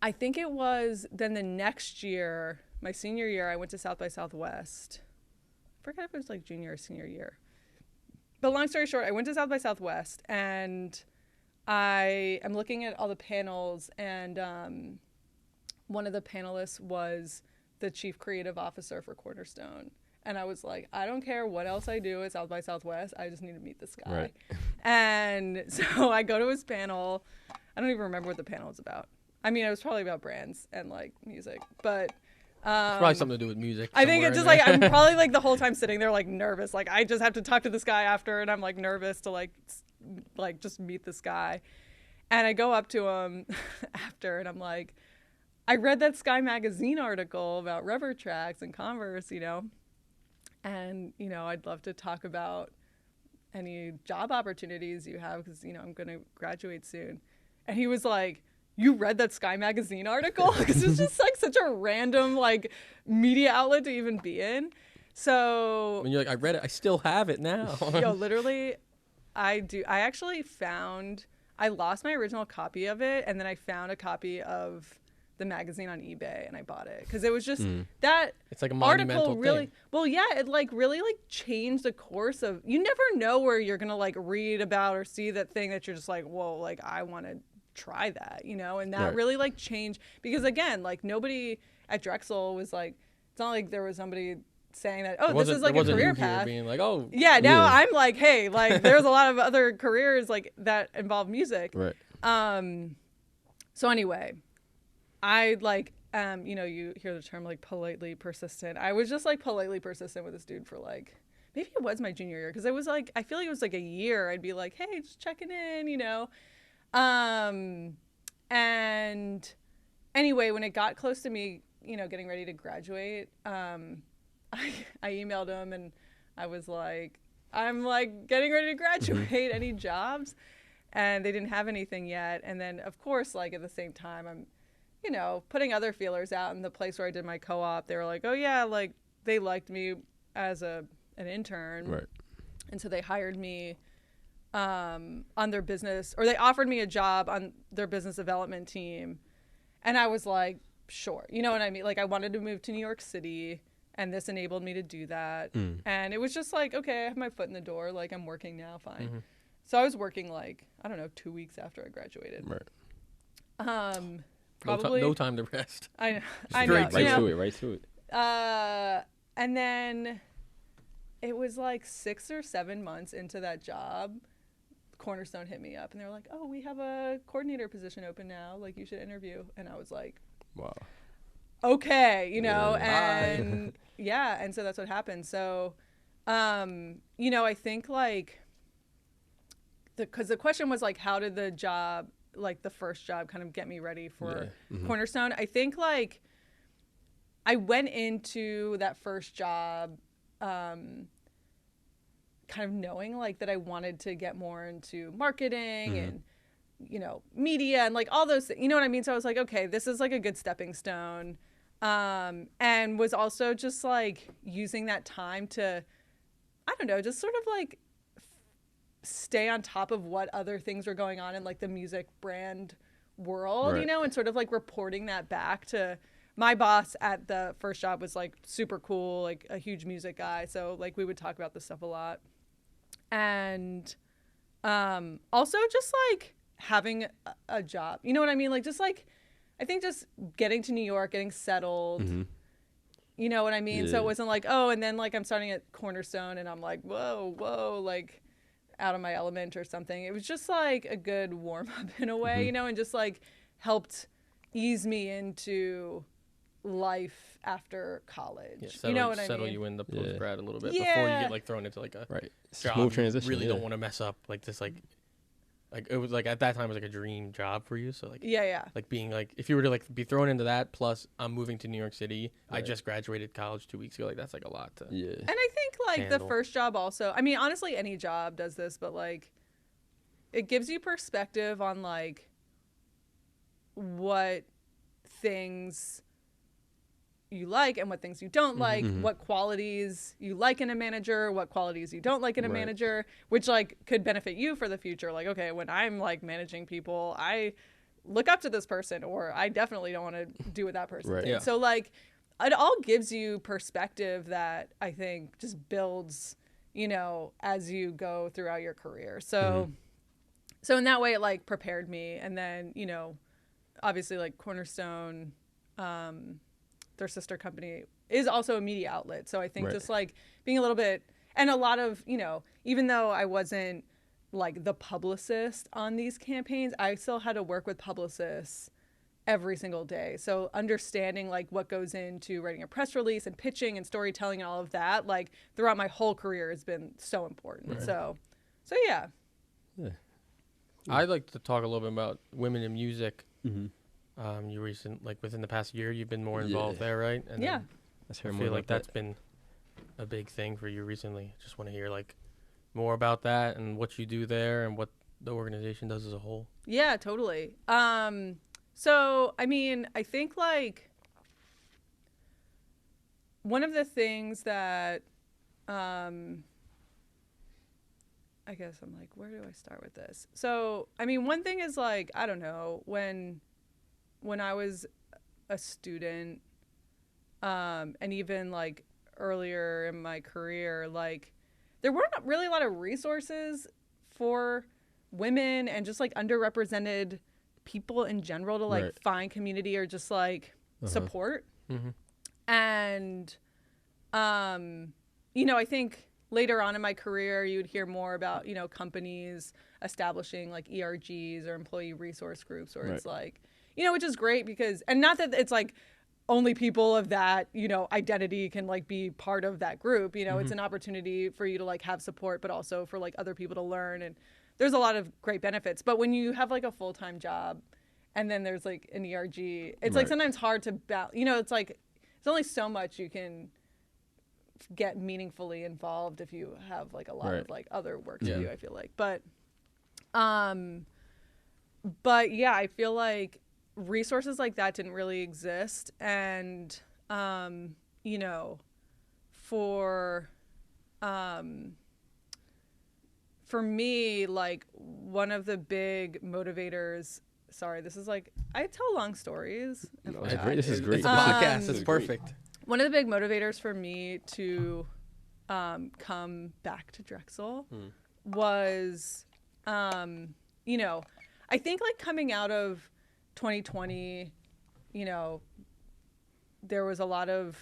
I think it was then the next year, my senior year, I went to South by Southwest. I forget if it was like junior or senior year. But long story short, I went to South by Southwest and I am looking at all the panels, and one of the panelists was the chief creative officer for Cornerstone. And I was like, I don't care what else I do at South by Southwest. I just need to meet this guy. Right. And so I go to his panel. I don't even remember what the panel was about. I mean, it was probably about brands and like music, but Probably something to do with music. I think somewhere it's in just there. like, I'm probably like the whole time sitting there like nervous. Like, I just have to talk to this guy after, and I'm like nervous to like just meet this guy. And I go up to him after, and I'm like, I read that Sky Magazine article about rubber tracks and Converse, you know, and, you know, I'd love to talk about any job opportunities you have because, you know, I'm going to graduate soon. And he was like, you read that Sky Magazine article? Because it's just like such a random like media outlet to even be in. So When you're like, I read it, I still have it now. yo, literally, I actually found, I lost my original copy of it, and then I found a copy of the magazine on eBay, and I bought it because it was just that It's like a monumental article really thing. well, yeah, it like really like changed the course of, you never know where you're gonna like read about or see that thing that you're just like, whoa, like I want to try that, you know. And that Right. really like changed, because again, like nobody at Drexel was like, it's not like there was somebody saying that, oh, this is like a career path. Being like, oh, Yeah, now Yeah. I'm like, hey, like there's a lot of other careers like that involve music. Right. So anyway, I like, you know, you hear the term like politely persistent. I was just like politely persistent with this dude for like, maybe it was my junior year, because it was like, I feel like it was like a year. I'd be like, hey, just checking in, you know. And anyway, when it got close to me, you know, getting ready to graduate, I emailed him and I was like, I'm like getting ready to graduate. Any jobs? And they didn't have anything yet. And then of course, like at the same time, I'm, you know, putting other feelers out. In the place where I did my co-op, they were like, oh yeah, like they liked me as an intern. Right. And so they hired me on their business, or they offered me a job on their business development team. And I was like, sure. You know what I mean? Like I wanted to move to New York City, and this enabled me to do that. And it was just like, okay, I have my foot in the door. Like I'm working now, fine. So I was working like, I don't know, 2 weeks after I graduated. Right. Probably. no time to rest. I know. Straight know. Right you know? to it. Right to it. And then it was like 6 or 7 months into that job, Cornerstone hit me up and they were like, oh, we have a coordinator position open now. Like you should interview. And I was like, Wow. okay, you know, Yeah. and yeah. And so that's what happened. So, you know, I think like, because the question was like, how did the job, like the first job kind of get me ready for Cornerstone? I think like I went into that first job kind of knowing like that I wanted to get more into marketing and, you know, media and like all those things, you know what I mean? So I was like, okay, this is like a good stepping stone. And was also just like using that time to, I don't know, just sort of like stay on top of what other things were going on in like the music brand world, you Right. know, and sort of like reporting that back to my boss at the first job was like super cool, like a huge music guy. So like we would talk about this stuff a lot. And also just like having a job, you know what I mean? Like just like, I think just getting to New York, getting settled, you know what I mean? So it wasn't like, oh, and then like I'm starting at Cornerstone and I'm like, whoa, like out of my element or something. It was just like a good warm up in a way, you know, and just like helped ease me into life after college. Yeah, settle, you know what I settle mean? you in the post grad a little bit Yeah. before you get like thrown into like a job. Smooth transition. You really don't want to mess up like this like it was like at that time it was like a dream job for you. So like like being like if you were to like be thrown into that plus I'm moving to New York City. I just graduated college 2 weeks ago. Like that's like a lot to And I think like handle. the first job also, I mean honestly any job does this, but like it gives you perspective on like what things you like and what things you don't like, what qualities you like in a manager, what qualities you don't like in a manager, which like could benefit you for the future. Like, okay, when I'm like managing people, I look up to this person, or I definitely don't want to do what that person did. Yeah. So like it all gives you perspective that I think just builds, you know, as you go throughout your career. So so in that way it like prepared me. And then, you know, obviously like Cornerstone, their sister company, is also a media outlet. So I think just like being a little bit, and a lot of, you know, even though I wasn't like the publicist on these campaigns, I still had to work with publicists every single day. So understanding like what goes into writing a press release and pitching and storytelling and all of that, like throughout my whole career has been so important. So yeah. I'd like to talk a little bit about women in music. You like within the past year, you've been more involved there, right? And Yeah. I feel like that's been a big thing for you recently. Just want to hear like more about that and what you do there and what the organization does as a whole. Yeah, totally. So, I mean, I think like one of the things that, I guess I'm like, where do I start with this? So, I mean, one thing is like, I don't know, when I was a student, and even like earlier in my career, like there weren't really a lot of resources for women and just like underrepresented people in general to like find community or just like support. And, you know, I think later on in my career, you would hear more about, you know, companies establishing like ERGs or employee resource groups, or it's like, you know, which is great because, and not that it's like only people of that, you know, identity can like be part of that group, you know, it's an opportunity for you to like have support, but also for like other people to learn. And there's a lot of great benefits. But when you have like a full-time job and then there's like an ERG, it's like sometimes hard to balance, you know, it's like, there's only so much you can get meaningfully involved if you have like a lot of like other work to do, I feel like. But yeah, I feel like resources like that didn't really exist. And, you know, for me, like one of the big motivators, sorry, this is like, I tell long stories. No, this is great. It's a podcast. It's perfect. One of the big motivators for me to come back to Drexel was, you know, I think like coming out of 2020, you know, there was a lot of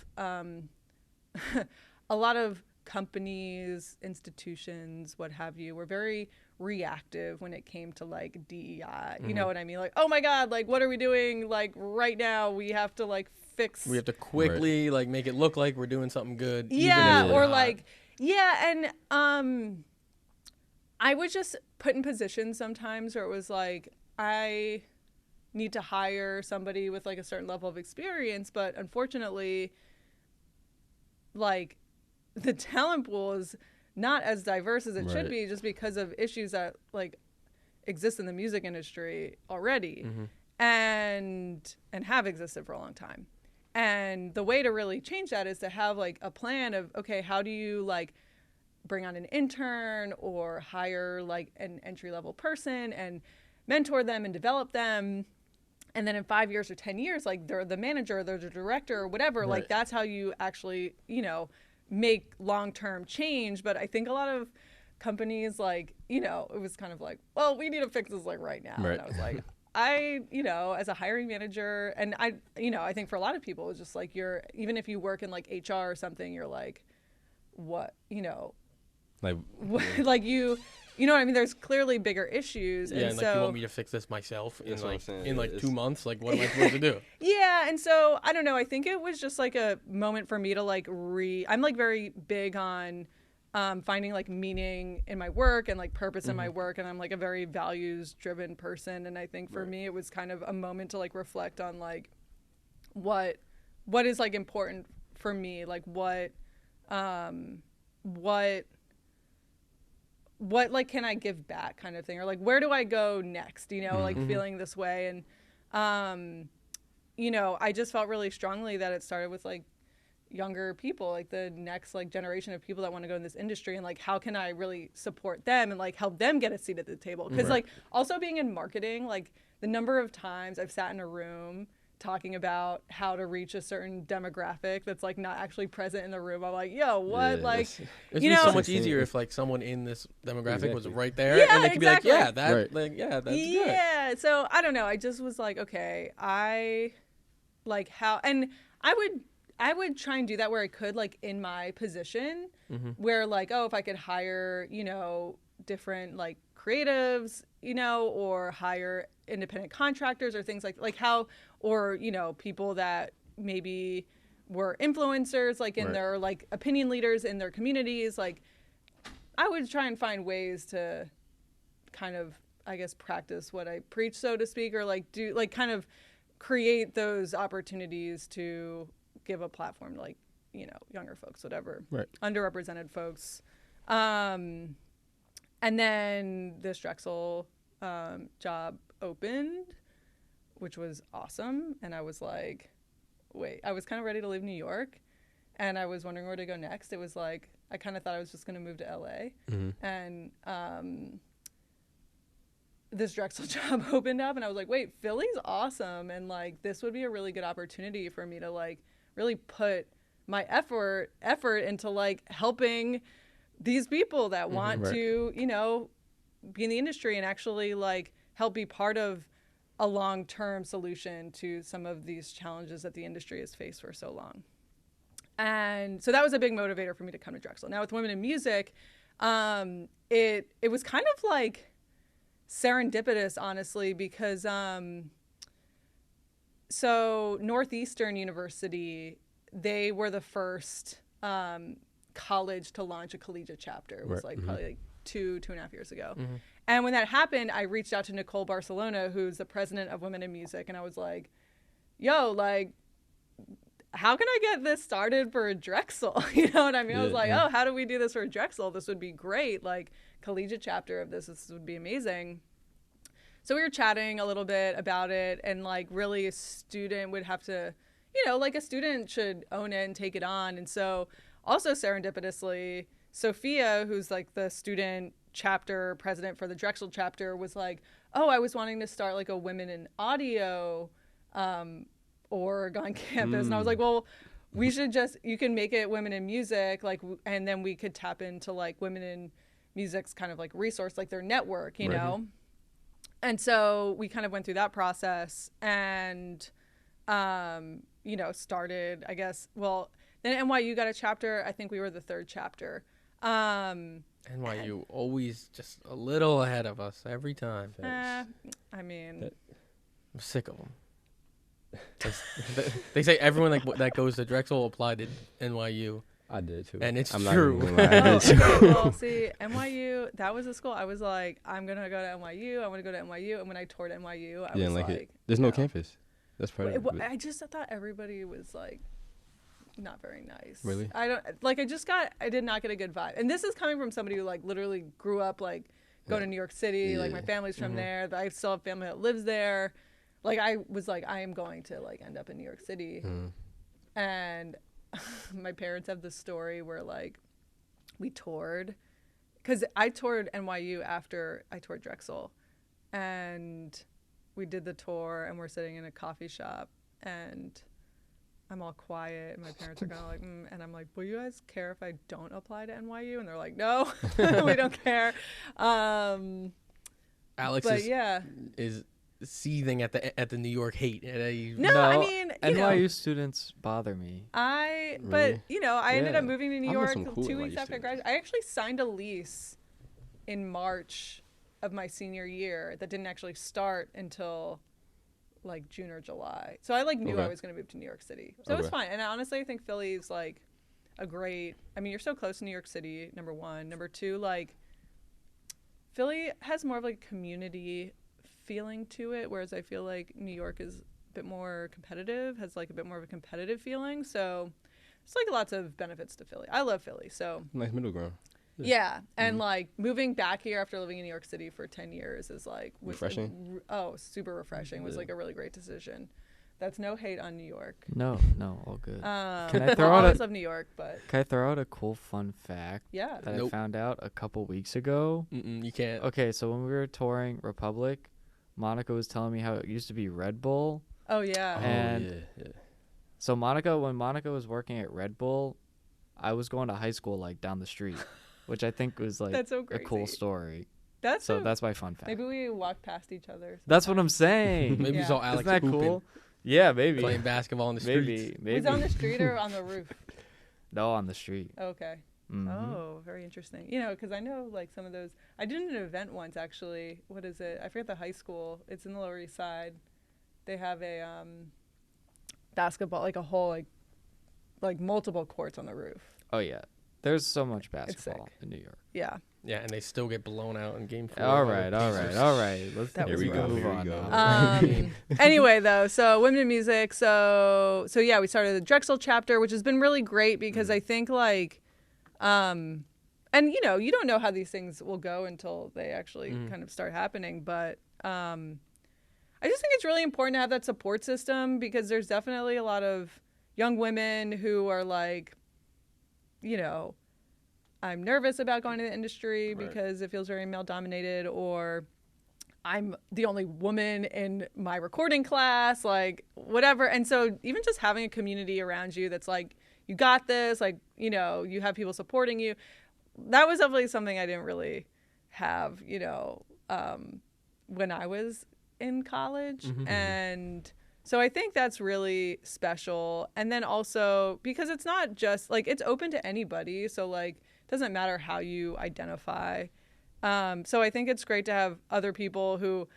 companies, institutions, what have you, were very reactive when it came to like DEI. You know what I mean? Like, oh my God, like what are we doing? Like right now we have to like fix. We have to quickly like make it look like we're doing something good. Yeah, even if or not. like, yeah, and I was just put in positions sometimes where it was like, I need to hire somebody with like a certain level of experience, but unfortunately, like the talent pool is not as diverse as it should be, just because of issues that like exist in the music industry already and have existed for a long time. And the way to really change that is to have like a plan of, okay, how do you like bring on an intern or hire like an entry level person and mentor them and develop them And then in 5 years or 10 years, like they're the manager, they're the director or whatever. Right. Like that's how you actually, make long-term change. But I think a lot of companies, like, it was kind of like, well, we need to fix this like right now. Right. And I was like, as a hiring manager, and I think for a lot of people, it's just like even if you work in like HR or something, you're like, what, Like, like you know what I mean? There's clearly bigger issues. Yeah, and and so, like you want me to fix this myself in That's what I'm like saying. in like It's- 2 months? Like what am I supposed to do? yeah, and so I don't know. I think it was just like a moment for me to like I'm like very big on finding like meaning in my work and like purpose in my work, and I'm like a very values driven person. And I think for me it was kind of a moment to like reflect on like what is like important for me, like what like can I give back kind of thing, or like where do I go next, like feeling this way. And I just felt really strongly that it started with like younger people, like the next like generation of people that want to go in this industry, and like how can I really support them and like help them get a seat at the table. Because like also being in marketing, like the number of times I've sat in a room talking about how to reach a certain demographic that's like not actually present in the room, I'm like, yo, what? Yeah, like, It'd you be know, so much easier if like someone in this demographic was Exactly. right there, Yeah, and they could exactly. be like, yeah, that, Right. like, yeah, that's good. yeah. So I don't know. I just was like, okay, I like how, and I would try and do that where I could, like in my position, where like, oh, if I could hire, different like creatives, or hire independent contractors or things like how, or, people that maybe were influencers, like in Right. their like opinion leaders in their communities. Like I would try and find ways to kind of, I guess, practice what I preach, so to speak, or like do like kind of create those opportunities to give a platform to like, younger folks, whatever, Right. underrepresented folks. And then this Drexel job opened, which was awesome. And I was like, wait, I was kind of ready to leave New York, and I was wondering where to go next. It was like, I kind of thought I was just going to move to LA. And this Drexel job opened up, and I was like, wait, Philly's awesome. And like, this would be a really good opportunity for me to like really put my effort into like helping these people that want Right. to, be in the industry and actually like help be part of a long-term solution to some of these challenges that the industry has faced for so long. And so that was a big motivator for me to come to Drexel. Now with Women in Music, it was kind of like serendipitous, honestly, because so Northeastern University, they were the first college to launch a collegiate chapter. It was Right. like probably like 2.5 years ago. And when that happened, I reached out to Nicole Barcelona, who's the president of Women in Music, and I was like, yo, like, how can I get this started for Drexel? You know what I mean? I was like, oh, how do we do this for Drexel? This would be great. Like, collegiate chapter of this would be amazing. So we were chatting a little bit about it, and like really a student would have to, like a student should own it and take it on. And so also serendipitously, Sophia, who's like the student chapter president for the Drexel chapter, was like, oh, I was wanting to start like a women in audio org on campus. And I was like, well, we should you can make it Women in Music, like, and then we could tap into like Women in Music's kind of like resource, like their network, you know? And so we kind of went through that process and, started, I guess, well, then NYU got a chapter. I think we were the third chapter. NYU always just a little ahead of us every time. I mean, I'm sick of them. They say everyone that goes to Drexel applied to NYU, I did too. and it's I'm not true. even gonna lie, I did too. okay, well, see, NYU, that was a school. I was like, I'm going to go to NYU. I want to go to NYU. And when I toured NYU, I was like, it. There's no campus. That's part of it. I just thought everybody was like, not very nice. Really? I did not get a good vibe. And this is coming from somebody who like literally grew up like going to New York City. Like my family's from there. I still have family that lives there. Like I was like, I am going to like end up in New York City. And my parents have this story where like we toured, because I toured NYU after I toured Drexel, and we did the tour and we're sitting in a coffee shop and I'm all quiet and my parents are kind of like, and I'm like, will you guys care if I don't apply to NYU? And they're like, no, we don't care. Alex is seething at the New York hate. No, I mean, NYU students bother me. But I ended up moving to New York cool 2 weeks after I graduated. I actually signed a lease in March of my senior year that didn't actually start until like June or July. So I knew I was going to move to New York City. So it was fine. And honestly, I think Philly's like a great, I mean, you're so close to New York City, number one. Number two, like Philly has more of like a community feeling to it, whereas I feel like New York is a bit more competitive, has like a bit more of a competitive feeling. So it's like lots of benefits to Philly. I love Philly. So nice middle ground. Yeah. And like moving back here after living in New York City for 10 years is like refreshing. Super refreshing. Was like a really great decision. That's no hate on New York. No, all good. Can I throw out? I always love New York, but can I throw out a cool fun fact? Yeah. That I found out a couple weeks ago. You can't. Okay, so when we were touring Republic, Monika was telling me how it used to be Red Bull. Oh yeah. And so when Monika was working at Red Bull, I was going to high school like down the street, which I think was like that's so a cool story. That's my fun fact. Maybe we walked past each other sometime. That's what I'm saying. Maybe you saw Alex Isn't that hooping, cool? Yeah, maybe. Playing basketball on the streets. Maybe. Was it on the street or on the roof? No, on the street. Okay. Mm-hmm. Oh, very interesting. Because I know like some of those. I did an event once actually. What is it? I forget the high school. It's in the Lower East Side. They have a basketball, like a whole like multiple courts on the roof. Oh yeah, there's so much basketball in New York. Yeah. Yeah, and they still get blown out in game 4. All right. Let's That here was we go. move Here we on go. now. Anyway, though, so women in music. So yeah, we started the Drexel chapter, which has been really great because I think like, and you don't know how these things will go until they actually kind of start happening. But I just think it's really important to have that support system because there's definitely a lot of young women who are like, I'm nervous about going to the industry because it feels very male dominated, or I'm the only woman in my recording class, like whatever. And so even just having a community around you that's like, you got this, like, you have people supporting you. That was definitely something I didn't really have, when I was in college. And so I think that's really special. And then also because it's not just like, it's open to anybody. So like, doesn't matter how you identify. So I think it's great to have other people who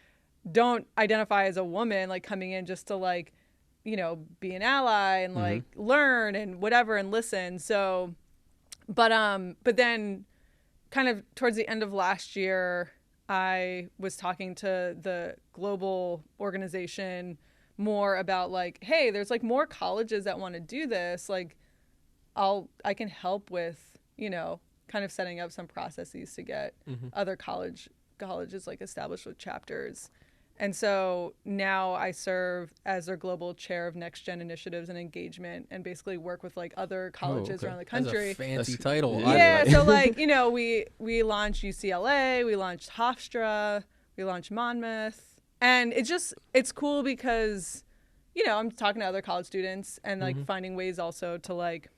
don't identify as a woman, like coming in just to like, be an ally and like learn and whatever and listen. So, but then kind of towards the end of last year, I was talking to the global organization more about like, hey, there's like more colleges that want to do this. Like I can help with, kind of setting up some processes to get other colleges like established with chapters. And so now I serve as their global chair of next gen initiatives and engagement and basically work with like other colleges around the country. That's a fancy title. Yeah. So like, we launched UCLA, we launched Hofstra, we launched Monmouth, and it's cool because, I'm talking to other college students and like finding ways also to like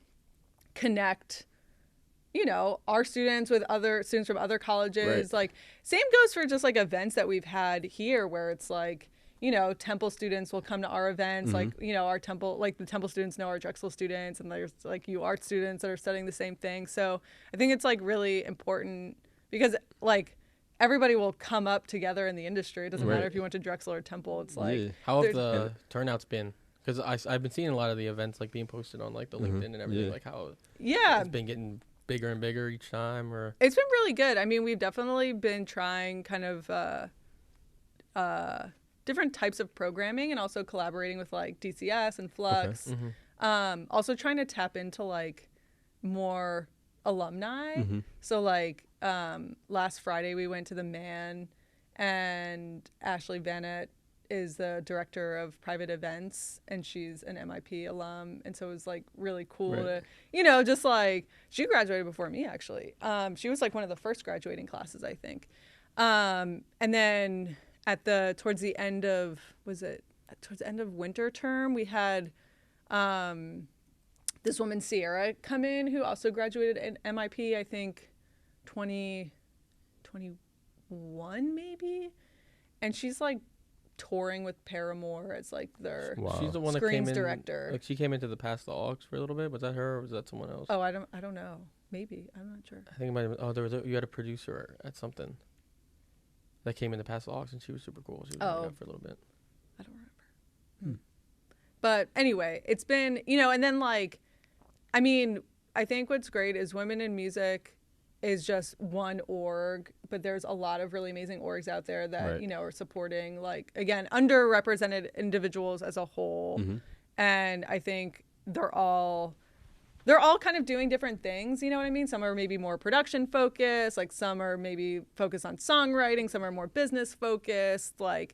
connect our students with other students from other colleges. Like same goes for just like events that we've had here where it's like, Temple students will come to our events, like, our Temple, like the Temple students know our Drexel students, and there's like art students that are studying the same thing. So I think it's like really important because like everybody will come up together in the industry. It doesn't matter if you went to Drexel or Temple. It's like, how have the turnouts been? Because I've been seeing a lot of the events like being posted on like the LinkedIn and everything, like how it's been getting bigger and bigger each time, or it's been really good. I mean, we've definitely been trying kind of different types of programming and also collaborating with like DCS and Flux. Also trying to tap into like more alumni. So like last Friday we went to the Man, and Ashley Vanette is the director of private events, and she's an MIP alum, and so it was like really cool to just like, she graduated before me actually. She was like one of the first graduating classes, I think. And then towards the end of winter term, we had this woman Sierra come in who also graduated at MIP, I think 2021 maybe, and she's like touring with Paramore as like their She's the one that came screens in, director. like she came into the Pass the Aux for a little bit. Was that her or was that someone else? Oh, I don't know. Maybe, I'm not sure. I think it might have been, you had a producer at something that came in to Pass the Aux, and she was super cool. She was hanging out for a little bit. I don't remember. But anyway, it's been, and then like, I mean, I think what's great is Women in Music is just one org, but there's a lot of really amazing orgs out there that, are supporting, like, again, underrepresented individuals as a whole. And I think they're all kind of doing different things, you know what I mean? Some are maybe more production focused, like some are maybe focused on songwriting, some are more business focused, like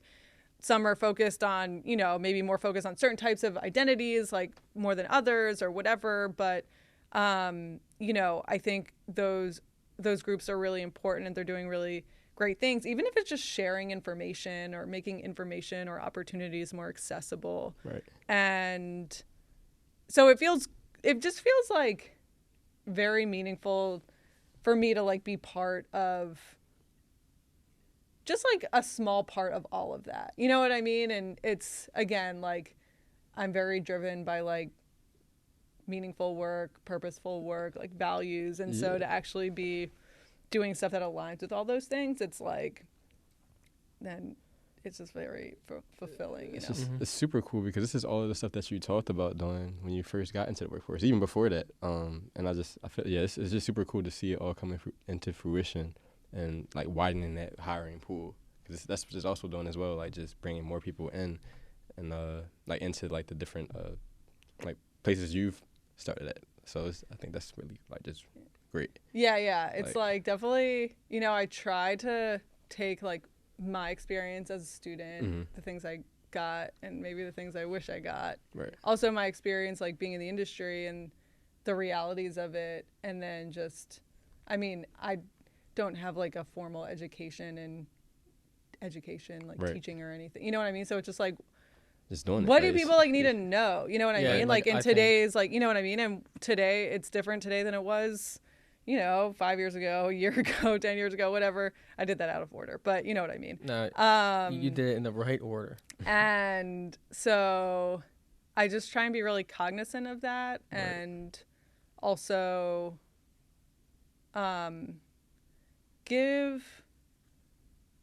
some are focused on, maybe more focused on certain types of identities, like more than others or whatever. But, I think those groups are really important and they're doing really great things, even if it's just sharing information or making information or opportunities more accessible. Right. And so it just feels like very meaningful for me to like be part of just like a small part of all of that. You know what I mean? And it's, again, like I'm very driven by like meaningful work, purposeful work, like values. And so to actually be doing stuff that aligns with all those things, it's like, then it's just very fulfilling, It's super cool because this is all of the stuff that you talked about doing when you first got into the workforce, even before that. And I feel, it's just super cool to see it all coming into fruition and like widening that hiring pool. Because that's what it's also doing as well, like just bringing more people in and like into like the different like places you've started at. So I think that's really like just great. Yeah. It's like definitely, I try to take like my experience as a student, the things I got and maybe the things I wish I got. Right. Also my experience like being in the industry and the realities of it. And then just, I mean, I don't have like a formal education in education, like teaching or anything. You know what I mean? So it's just like, just doing what do people like need to know? You know what I mean? Like in today's, like, you know what I mean? And today, it's different today than it was, 5 years ago, a year ago, 10 years ago, whatever. I did that out of order, but you know what I mean? No, you did it in the right order. And so I just try and be really cognizant of that and also give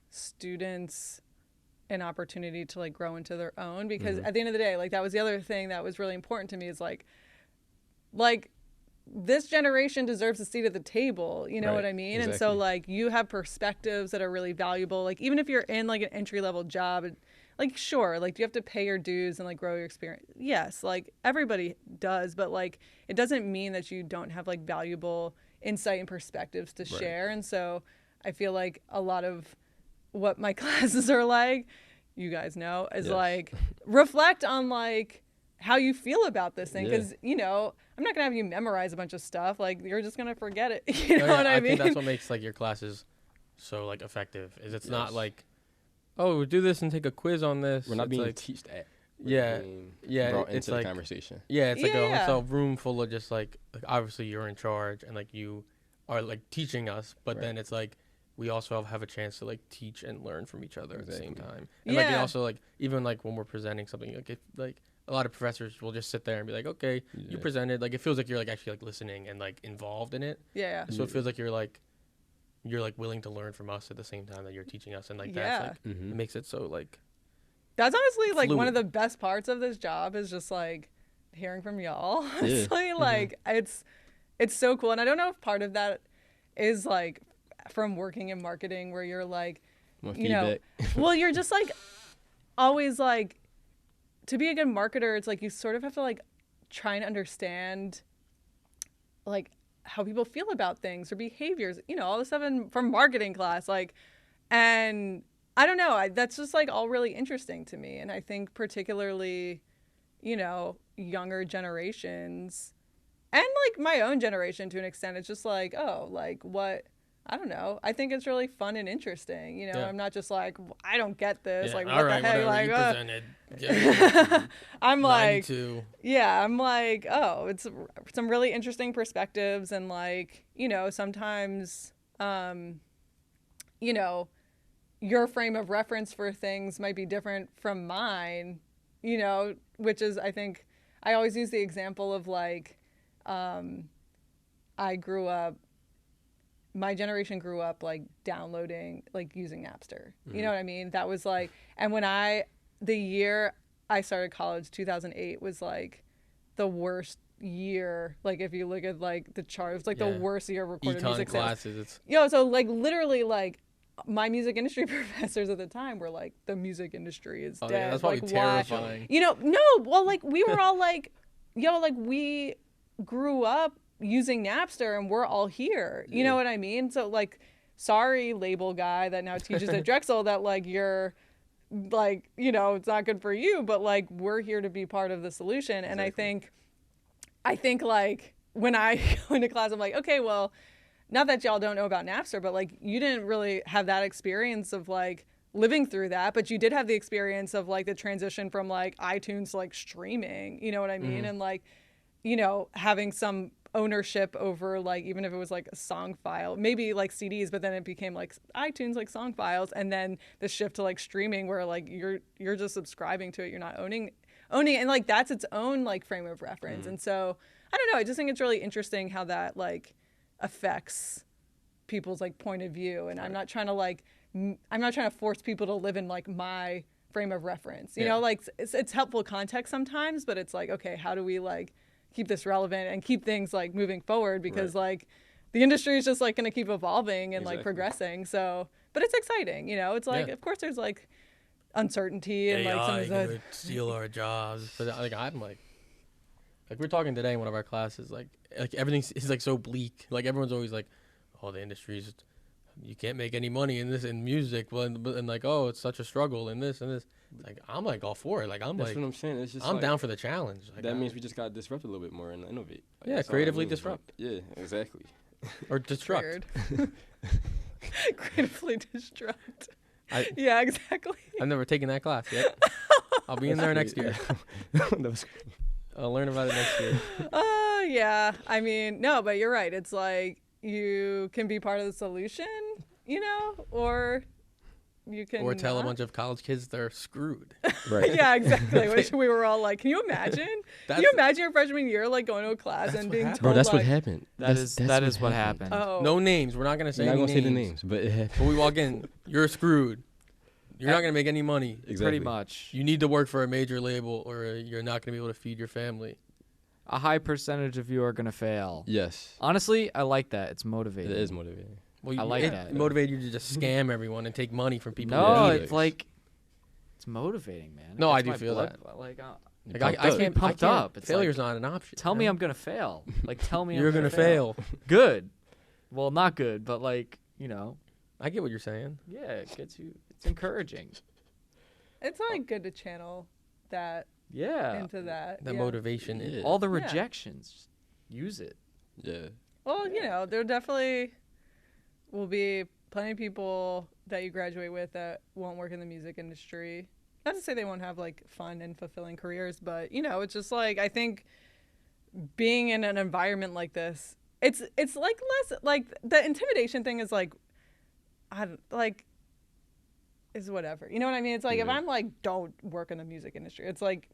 students an opportunity to like grow into their own, because at the end of the day, like that was the other thing that was really important to me is like this generation deserves a seat at the table, you know what I mean? Exactly. And so like you have perspectives that are really valuable. Like even if you're in like an entry level job, like sure, like do you have to pay your dues and like grow your experience? Yes, like everybody does, but like it doesn't mean that you don't have like valuable insight and perspectives to share. And so I feel like a lot of what my classes are like, you guys know, is like reflect on like how you feel about this thing, because I'm not gonna have you memorize a bunch of stuff, like you're just gonna forget it. You know what I mean? I think that's what makes like your classes so like effective, is it's not like, oh, do this and take a quiz on this. We're not being like, taught at. Brought into like the conversation. It's like it's a room full of just like obviously you're in charge and like you are like teaching us, but then it's like we also have a chance to like teach and learn from each other at the same time. And like it also like even like when we're presenting something, like if like a lot of professors will just sit there and be like, okay, you presented, like it feels like you're like actually like listening and like involved in it. So it feels like you're like willing to learn from us at the same time that you're teaching us, and like that's like it makes it so like that's honestly like fluid. one of the best parts of this job is just like hearing from y'all. Honestly, like it's so cool. And I don't know if part of that is like from working in marketing, where you're like, well, you're just like always like, to be a good marketer, it's like you sort of have to like try and understand like how people feel about things or behaviors, all the stuff from marketing class, like, and I don't know, that's just like all really interesting to me. And I think particularly, younger generations and like my own generation to an extent, it's just like, oh, like what I don't know. I think it's really fun and interesting. You know, Yeah. I'm not just like, I don't get this. Yeah, Like, all what right, the heck? whatever Like, you presented. Yeah, I'm like, 92. yeah, I'm like, oh, it's some really interesting perspectives. And like, you know, sometimes, you know, your frame of reference for things might be different from mine, you know, which is, I think, I always use the example of like, I grew up, my generation grew up like downloading, like using Napster. You know what I mean? That was like, and the year I started college, 2008, was like the worst year. Like if you look at like the chart, it was like the worst year of recorded Econ music sales. classes. It's So like literally like my music industry professors at the time were like, the music industry is dead. yeah, that's probably like, terrifying. why? You know, no, well, like we were all like, like we grew up using Napster and we're all here. You know what I mean? So like, sorry, label guy that now teaches at Drexel, that like you're like, you know, it's not good for you, but like we're here to be part of the solution. And I think like when I go into class, I'm like, okay, well, not that y'all don't know about Napster, but like you didn't really have that experience of like living through that, but you did have the experience of like the transition from like iTunes to like streaming, you know what I mean? And like, you know, having some ownership over like, even if it was like a song file, maybe like CDs, but then it became like iTunes, like song files. And then the shift to like streaming where like you're just subscribing to it. You're not owning it. And like, that's its own like frame of reference. And so I don't know. I just think it's really interesting how that like affects people's like point of view. And I'm not trying to force people to live in like my frame of reference, you know, like it's helpful context sometimes, but it's like, okay, how do we like keep this relevant and keep things like moving forward, because like the industry is just like going to keep evolving and like progressing. So, but it's exciting, you know, it's like, of course there's like uncertainty and like some of the gonna steal our jobs. But like I'm like we're talking today in one of our classes, like everything is like so bleak. Like everyone's always like, oh, the industry's, you can't make any money in music, and like, oh, it's such a struggle in this and this. Like I'm like all for it. Like That's what I'm saying. It's just I'm like, down for the challenge. Like, that means we just gotta disrupt a little bit more and innovate. Like, yeah, that's all it creatively means. disrupt. Yeah, exactly. Or destruct. weird. Creatively disrupt. I- Yeah, exactly. I've never taken that class yet. I'll be in there next year. That was I'll learn about it next year. Yeah. I mean, no, but you're right. It's like you can be part of the solution, you know, or you can Or tell a not. bunch of college kids they're screwed. right. Yeah, exactly. Which we were all like, can you imagine? Can you imagine your freshman year like going to a class and being told Bro, that's like, what happened. That is what happened. oh, No names. We're not gonna say I'm not any gonna say the names. names, but it happened. But we walk in, you're screwed. You're not gonna make any money. Exactly. Pretty much. You need to work for a major label, or you're not gonna be able to feed your family. A high percentage of you are going to fail. Yes, Honestly, I like that. It's motivating. it is motivating. Well, I like it that. motivated you to just scam everyone and take money from people. No, who need it's it. like, it's motivating, man. No, I Gets do my feel blood- that. Like, Like, Pumped I up. can't Pumped up. It's Failure's like, not an option. tell you me know? I'm going to fail. Like, tell me You're I'm gonna gonna fail. Good. Well, not good, but like, you know, I get what you're saying. yeah, it gets you, it's encouraging. it's like good to channel that Yeah. into that. The yeah. motivation. Yeah. All the Yeah. rejections, just use it. Yeah. Well, you know, there definitely will be plenty of people that you graduate with that won't work in the music industry. Not to say they won't have like fun and fulfilling careers, but you know, it's just like I think being in an environment like this, it's like less like the intimidation thing is like is whatever. You know what I mean? It's like if Yeah. I'm like don't work in the music industry, it's like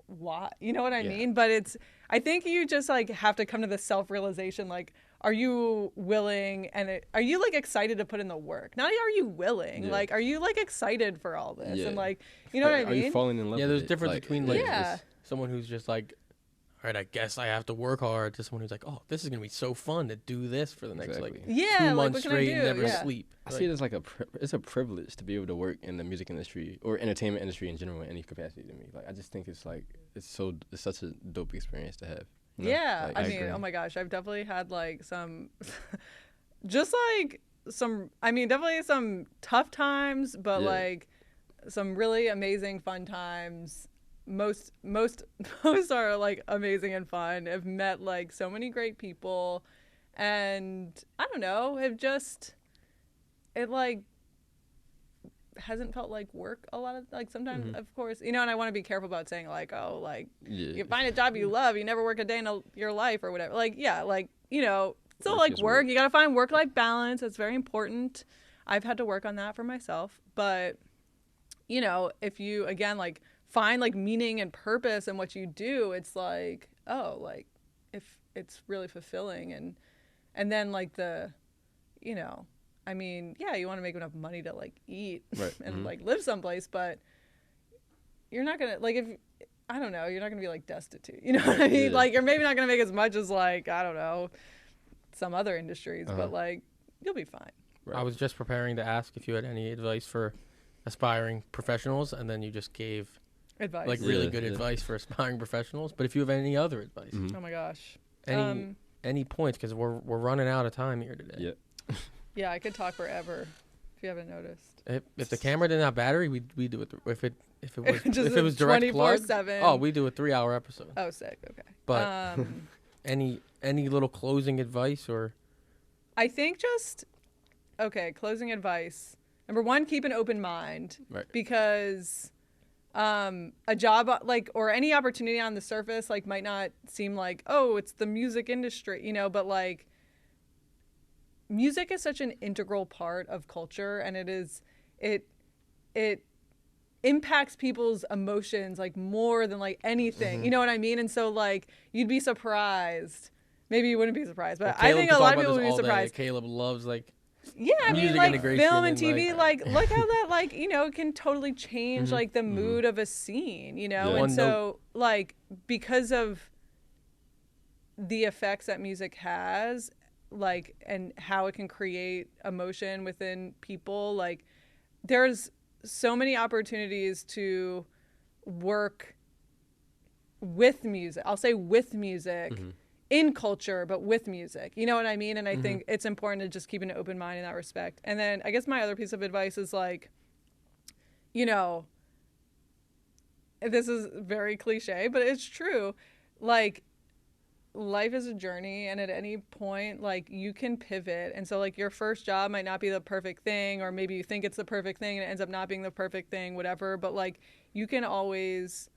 why? You know what I Yeah. mean? But I think you just like have to come to the self-realization, like, are you willing and are you like excited to put in the work? Not are you willing, Yeah. like, are you like excited for all this? Yeah. And like, you know what I Are you mean? falling in love? Yeah, with there's it? difference between like Yeah. someone who's just like, all right, I guess I have to work hard, to someone who's like, oh, this is gonna be so fun to do this for the next Exactly. like Yeah, 2 like, months what can I straight, do? never Yeah. sleep. I see it as like it's a privilege to be able to work in the music industry or entertainment industry in general in any capacity to me. Like I just think it's like it's such a dope experience to have. you know? Yeah, Like, I I mean, agree. oh my gosh, I've definitely had like some, just like some, I mean, definitely some tough times, but Yeah. like some really amazing fun times. Most are like amazing and fun. I've met like so many great people, and I don't know, it like hasn't felt like work a lot of, like, sometimes, of course, and I want to be careful about saying like, oh, like, you find a job you love, you never work a day in your life or whatever. Like, yeah, like, still like work. You got to find work-life balance. That's very important. I've had to work on that for myself. But, if you, again, like, find like meaning and purpose in what you do, it's like, oh, like, if it's really fulfilling, and then like I mean, yeah, you want to make enough money to like eat and like live someplace, but you're not gonna, like, I don't know, you're not gonna be like destitute. You know what I mean? Like, you're maybe not gonna make as much as, like, I don't know, some other industries, but like, you'll be fine. Right. I was just preparing to ask if you had any advice for aspiring professionals, and then you just gave advice, like really good advice for aspiring professionals. But if you have any other advice, oh my gosh, any points, because we're running out of time here today. Yeah, I could talk forever if you haven't noticed. If the camera didn't have battery, we do it. If it was direct 24/7. plug, we do a 3-hour episode. Oh, sick. Okay. But any little closing advice, or? I think closing advice. Number one, keep an open mind, because a job like, or any opportunity on the surface, like, might not seem like, oh, it's the music industry, but like, music is such an integral part of culture, and it impacts people's emotions like more than like anything. You know what I mean? And so like, you'd be surprised. Maybe you wouldn't be surprised, but I think a lot of people would be surprised. Caleb loves like, I mean, like, film and TV, like look how that, like, can totally change like the mood of a scene, and so like, because of the effects that music has, like, and how it can create emotion within people, like, there's so many opportunities to work with music. I'll say with music, in culture, but with music. You know what I mean? And I think it's important to just keep an open mind in that respect. And then I guess my other piece of advice is like, this is very cliche, but it's true. Like, life is a journey, and at any point, like, you can pivot. And so like, your first job might not be the perfect thing, or maybe you think it's the perfect thing and it ends up not being the perfect thing, whatever. But like, you can always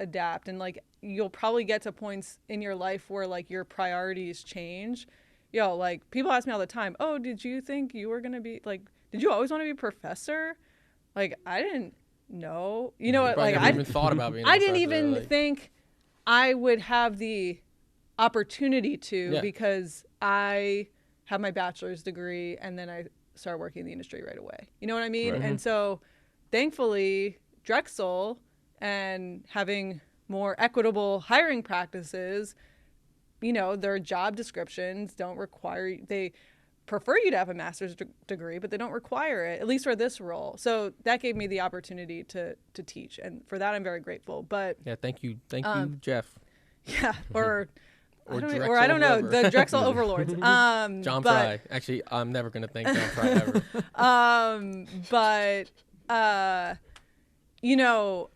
adapt, and like, you'll probably get to points in your life where like your priorities change. Like, people ask me all the time, oh, did you think you were going to be like, did you always want to be a professor? Like, I didn't know, what, like, I even thought about being a I didn't professor, even like, think I would have the opportunity to, because I have my bachelor's degree and then I started working in the industry right away. You know what I mean? And so thankfully, Drexel, and having more equitable hiring practices, their job descriptions don't require, they prefer you to have a master's degree, but they don't require it, at least for this role. So that gave me the opportunity to teach, and for that I'm very grateful. But thank you, Jeff. Yeah, or I Drexel don't know, whoever. the Drexel overlords. John Fry. Actually, I'm never gonna thank John Fry ever. But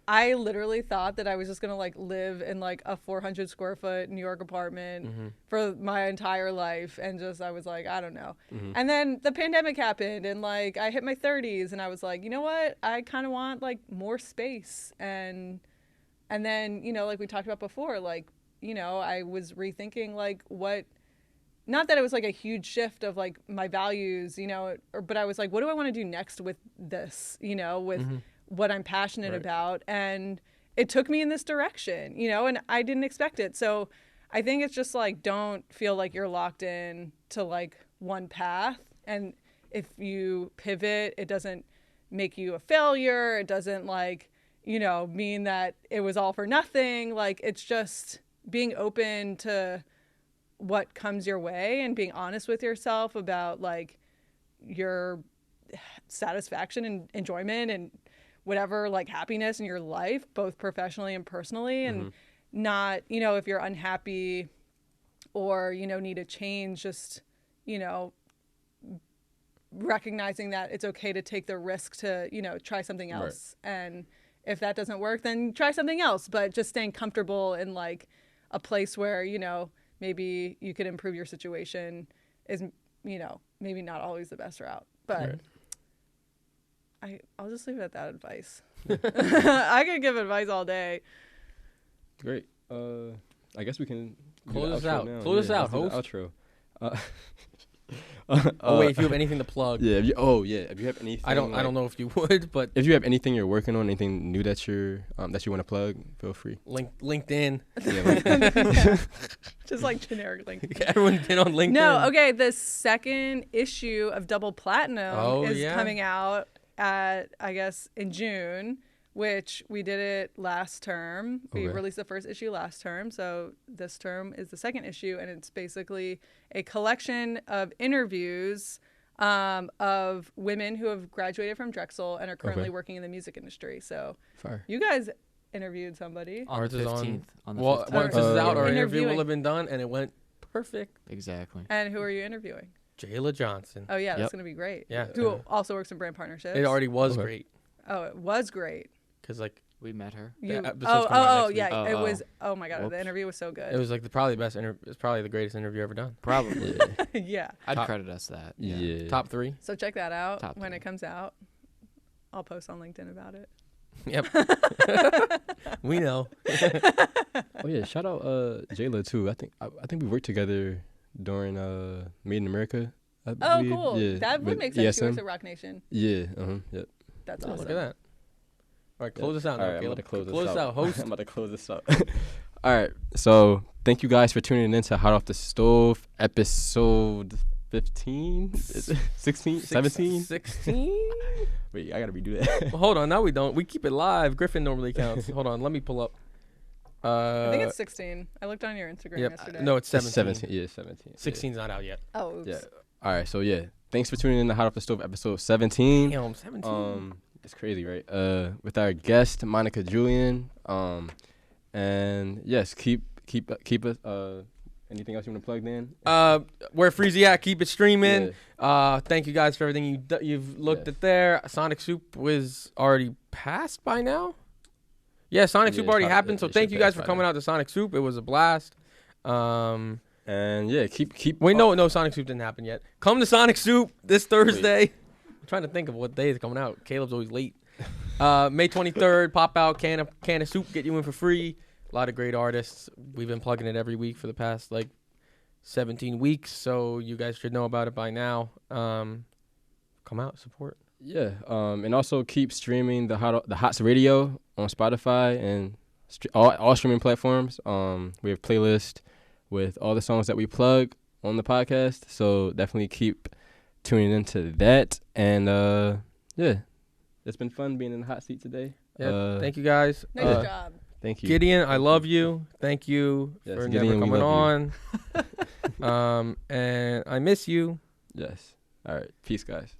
I literally thought that I was just gonna like live in like a 400 square foot New York apartment for my entire life, and I was like, I don't know. And then the pandemic happened, and like, I hit my 30s, and I was like, you know what? I kind of want like more space, and then like we talked about before, like, I was rethinking like what. Not that it was like a huge shift of like my values, but I was like, what do I want to do next with this, with what I'm passionate about. And it took me in this direction, and I didn't expect it. So I think it's just like, don't feel like you're locked in to like one path. And if you pivot, it doesn't make you a failure. It doesn't like, mean that it was all for nothing. Like, it's just being open to what comes your way and being honest with yourself about like your satisfaction and enjoyment and whatever, like, happiness in your life, both professionally and personally, and not, if you're unhappy or, need a change, just, recognizing that it's okay to take the risk to, try something else. And if that doesn't work, then try something else, but just staying comfortable in like a place where, maybe you could improve your situation is, you know, maybe not always the best route. But I'll just leave it at that advice. I could give advice all day. Great. I guess we can Close us out. Now. Close us out, let's host. do the outro. Oh wait, if you have anything to plug. Yeah. If you have anything. I don't know if you would, but if you have anything you're working on, anything new that you want to plug, feel free. LinkedIn. Yeah, Just like generic link. Everyone's been on LinkedIn. No, okay. The second issue of Double Platinum is coming out at, I guess, in June, which we did it last term. We released the first issue last term, so this term is the second issue, and it's basically a collection of interviews of women who have graduated from Drexel and are currently working in the music industry. So you guys interviewed somebody. On the 15th. Once this is out, our interview will have been done, and it went perfect. Exactly. And who are you interviewing? Jayla Johnson. Oh, yeah, that's going to be great. Yeah. Who also works in brand partnerships. It already was great. Oh, it was great. Because, like, we met her. Yeah. It was. Oh my God, the interview was so good. It was like probably the best interview. It's probably the greatest interview ever done. Probably. Yeah. I'd credit us that. Yeah. Top 3. So check that out Top when 3. it comes out. I'll post on LinkedIn about it. Yep. We know. Oh yeah, shout out Jayla too. I think we worked together during Made in America. Oh, cool. Yeah, that would make sense. ESM. She works at Rock Nation. Yeah. Yep. That's Oh, awesome. look at that. All right, close us out now, All right, Caleb. I'm about to close Close this us out, host. I'm about to close this out. All right. So thank you guys for tuning in to Hot Off the Stove, episode 15, 16, 17, 16. Wait, I gotta redo that. Well, hold on. Now we don't. We keep it live. Griffin normally counts. Hold on. Let me pull up. I think it's 16. I looked on your Instagram yesterday. No, it's 17. 17. Yeah, 17. 16's not out yet. Oh, oops. Yeah. All right. So yeah, thanks for tuning in to Hot Off the Stove, episode 17. Damn, 17. It's crazy, right? With our guest Monika Julien. And yes, keep us. Anything else you want to plug in? Where Freezy at? Keep it streaming. Thank you guys for everything you've looked at there. Sonic Soup was already passed by now. Yeah, Sonic Soup already happened. So thank you guys for coming out to Sonic Soup. It was a blast. And yeah, keep. Wait, no, Sonic Soup didn't happen yet. Come to Sonic Soup this Thursday. I'm trying to think of what day is coming out. Caleb's always late. May 23rd, pop out can of soup, get you in for free. A lot of great artists. We've been plugging it every week for the past 17 weeks, so you guys should know about it by now. Come out, support. Yeah, and also keep streaming the Hots Radio on Spotify and all streaming platforms. We have playlists with all the songs that we plug on the podcast, so definitely keep tuning into that. And yeah, it's been fun being in the hot seat today. Yeah, thank you guys. Nice job. Thank you, Gideon. I love you. Thank you for Gideon, never coming on. And I miss you. Yes. All right. Peace, guys.